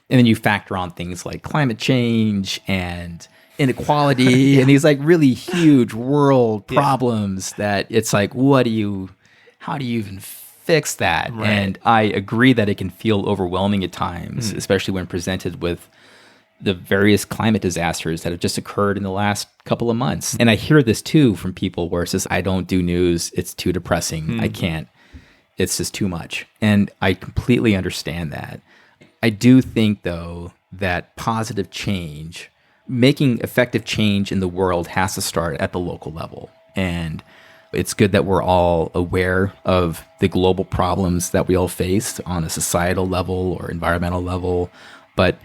[SPEAKER 2] And then you factor on things like climate change and inequality and these like really huge world problems that it's like, how do you even fix that?
[SPEAKER 3] Right.
[SPEAKER 2] And I agree that it can feel overwhelming at times, especially when presented with the various climate disasters that have just occurred in the last couple of months. And I hear this too from people where it says, I don't do news. It's too depressing. I can't. It's just too much. And I completely understand that. I do think, though, that positive change, making effective change in the world has to start at the local level. And it's good that we're all aware of the global problems that we all face on a societal level or environmental level. But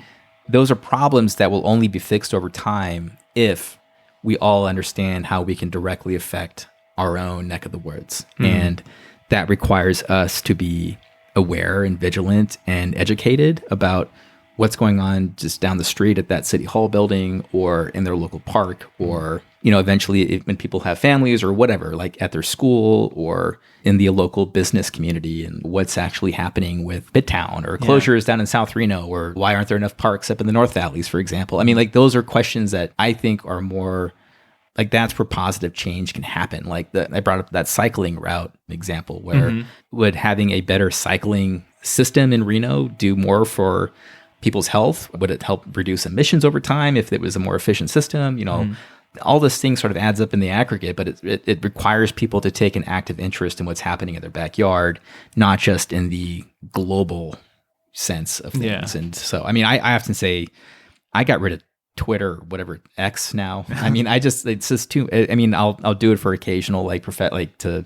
[SPEAKER 2] those are problems that will only be fixed over time if we all understand how we can directly affect our own neck of the woods. And that requires us to be aware and vigilant and educated about what's going on just down the street at that city hall building or in their local park, or, eventually when people have families or whatever, like at their school or in the local business community, and what's actually happening with Midtown or closures down in South Reno, or why aren't there enough parks up in the North Valleys, for example. I mean, like, those are questions that I think are more like, that's where positive change can happen. Like I brought up that cycling route example, where would having a better cycling system in Reno do more for people's health? Would it help reduce emissions over time if it was a more efficient system? All this thing sort of adds up in the aggregate, but it requires people to take an active interest in what's happening in their backyard, not just in the global sense of things.
[SPEAKER 3] Yeah.
[SPEAKER 2] And so, I mean, I often say I got rid of Twitter, whatever, X now. I mean, it's just too, I mean, I'll do it for occasional, like to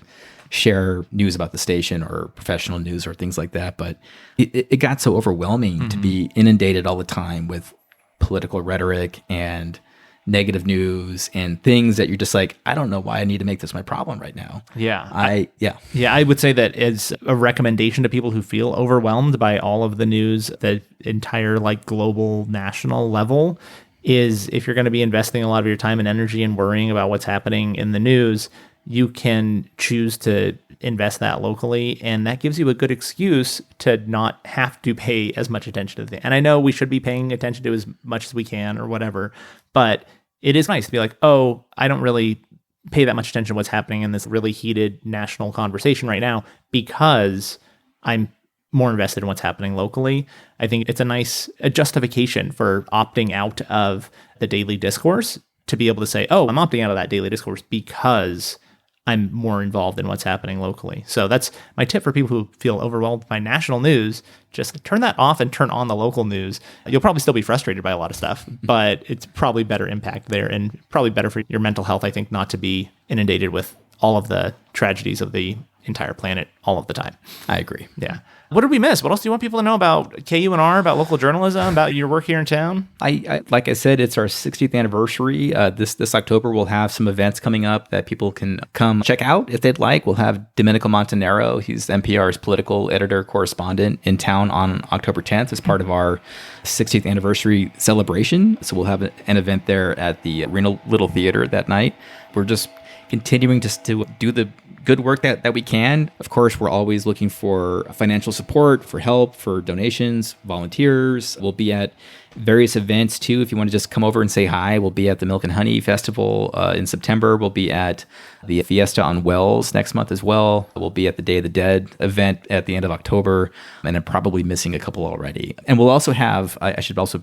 [SPEAKER 2] share news about the station or professional news or things like that. But it got so overwhelming to be inundated all the time with political rhetoric and negative news and things that you're just like, I don't know why I need to make this my problem right now.
[SPEAKER 3] Yeah.
[SPEAKER 2] Yeah,
[SPEAKER 3] I would say that as a recommendation to people who feel overwhelmed by all of the news, the entire like global national level, is if you're going to be investing a lot of your time and energy and worrying about what's happening in the news, you can choose to invest that locally. And that gives you a good excuse to not have to pay as much attention to the thing. And I know we should be paying attention to as much as we can or whatever, but it is nice to be like, oh, I don't really pay that much attention to what's happening in this really heated national conversation right now because I'm more invested in what's happening locally. I think it's a justification for opting out of the daily discourse, to be able to say, oh, I'm opting out of that daily discourse because I'm more involved in what's happening locally. So that's my tip for people who feel overwhelmed by national news. Just turn that off and turn on the local news. You'll probably still be frustrated by a lot of stuff, but it's probably better impact there, and probably better for your mental health, I think, not to be inundated with all of the tragedies of the entire planet all of the time.
[SPEAKER 2] I agree.
[SPEAKER 3] Yeah. What did we miss? What else do you want people to know about KUNR, about local journalism, about your work here in town?
[SPEAKER 2] I like I said, it's our 60th anniversary. This October, we'll have some events coming up that people can come check out if they'd like. We'll have Domenico Montanaro, he's NPR's political editor correspondent, in town on October 10th as part of our 60th anniversary celebration. So we'll have an event there at the Reno Little Theater that night. We're just continuing to do the good work that we can. Of course, we're always looking for financial support, for help, for donations, volunteers. We'll be at various events too. If you want to just come over and say hi, we'll be at the Milk and Honey Festival in September. We'll be at the Fiesta on Wells next month as well. We'll be at the Day of the Dead event at the end of October, and I'm probably missing a couple already. And we'll also have, I should also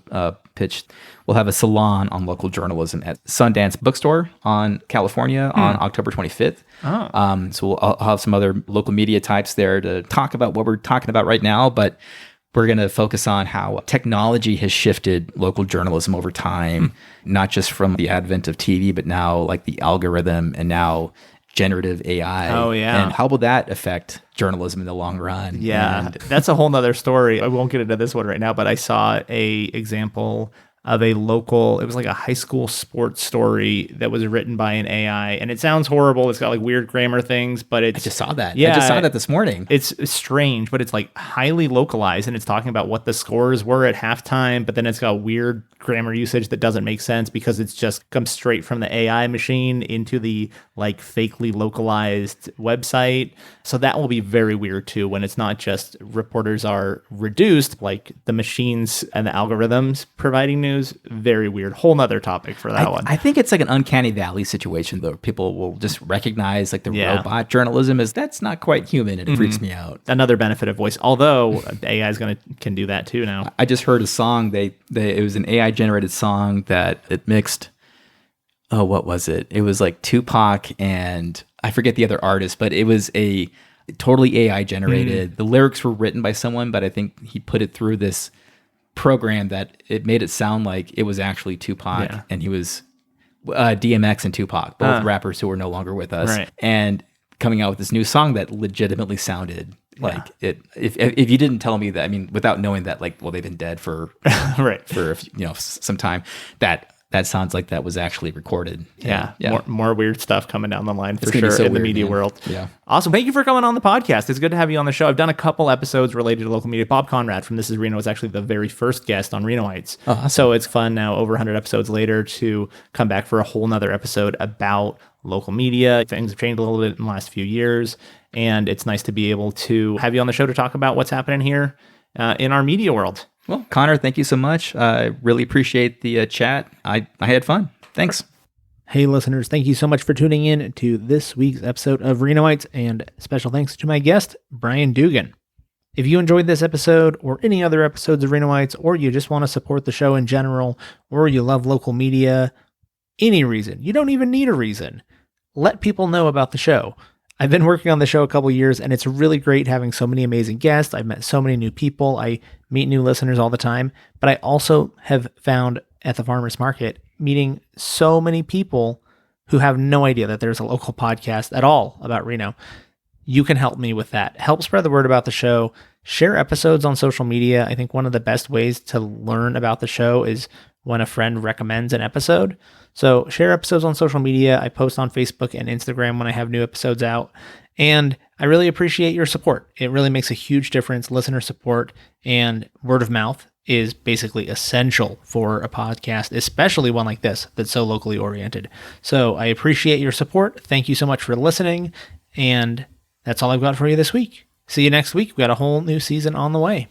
[SPEAKER 2] pitch, we'll have a salon on local journalism at Sundance Bookstore on California on October 25th. So I'll have some other local media types there to talk about what we're talking about right now, but we're going to focus on how technology has shifted local journalism over time, not just from the advent of TV, but now like the algorithm and now generative AI.
[SPEAKER 3] Oh, yeah.
[SPEAKER 2] And how will that affect journalism in the long run?
[SPEAKER 3] Yeah,
[SPEAKER 2] And
[SPEAKER 3] that's a whole nother story. I won't get into this one right now, but I saw a example of a local, it was like a high school sports story that was written by an AI. And it sounds horrible. It's got like weird grammar things, but it's...
[SPEAKER 2] I just saw that.
[SPEAKER 3] Yeah,
[SPEAKER 2] I just saw that this morning.
[SPEAKER 3] It's strange, but it's like highly localized, and it's talking about what the scores were at halftime, but then it's got weird grammar usage that doesn't make sense because it's just comes straight from the AI machine into the like fakely localized website. So that will be very weird too, when it's not just reporters are reduced, like the machines and the algorithms providing news. Very weird. Whole nother topic for that one.
[SPEAKER 2] I think it's like an uncanny valley situation though. People will just recognize like the robot journalism is that's not quite human, and it freaks me out.
[SPEAKER 3] Another benefit of voice, although AI can do that too now.
[SPEAKER 2] I just heard a song. It was an AI generated song that it mixed. Oh, what was it? It was like Tupac and I forget the other artist, but it was a totally AI generated. The lyrics were written by someone, but I think he put it through this program that it made it sound like it was actually Tupac, and he was DMX and Tupac, both rappers who are no longer with us, and coming out with this new song that legitimately sounded like it. If you didn't tell me that, I mean, without knowing that, like, well, they've been dead for for some time, that sounds like that was actually recorded.
[SPEAKER 3] Yeah. More weird stuff coming down the line for
[SPEAKER 2] gonna be
[SPEAKER 3] sure
[SPEAKER 2] so
[SPEAKER 3] in the
[SPEAKER 2] weird,
[SPEAKER 3] media
[SPEAKER 2] man.
[SPEAKER 3] world.
[SPEAKER 2] Yeah.
[SPEAKER 3] Awesome. Thank you for coming on the podcast. It's good to have you on the show. I've done a couple episodes related to local media. Bob Conrad from This Is Reno was actually the very first guest on Renoites.
[SPEAKER 2] Oh, awesome.
[SPEAKER 3] So it's fun now, over 100 episodes later, to come back for a whole nother episode about local media. Things have changed a little bit in the last few years, and it's nice to be able to have you on the show to talk about what's happening here in our media world.
[SPEAKER 2] Well, Connor, thank you so much. I really appreciate the chat. I had fun. Thanks.
[SPEAKER 1] Hey, listeners, thank you so much for tuning in to this week's episode of Renoites, and special thanks to my guest, Brian Duggan. If you enjoyed this episode or any other episodes of Renoites, or you just want to support the show in general, or you love local media, any reason, you don't even need a reason, let people know about the show. I've been working on the show a couple years, and it's really great having so many amazing guests. I've met so many new people. I meet new listeners all the time, but I also have found at the farmers market meeting so many people who have no idea that there's a local podcast at all about Reno. You can help me with that. Help spread the word about the show. Share episodes on social media. I think one of the best ways to learn about the show is when a friend recommends an episode. So share episodes on social media. I post on Facebook and Instagram when I have new episodes out. And I really appreciate your support. It really makes a huge difference. Listener support and word of mouth is basically essential for a podcast, especially one like this that's so locally oriented. So I appreciate your support. Thank you so much for listening. And that's all I've got for you this week. See you next week. We've got a whole new season on the way.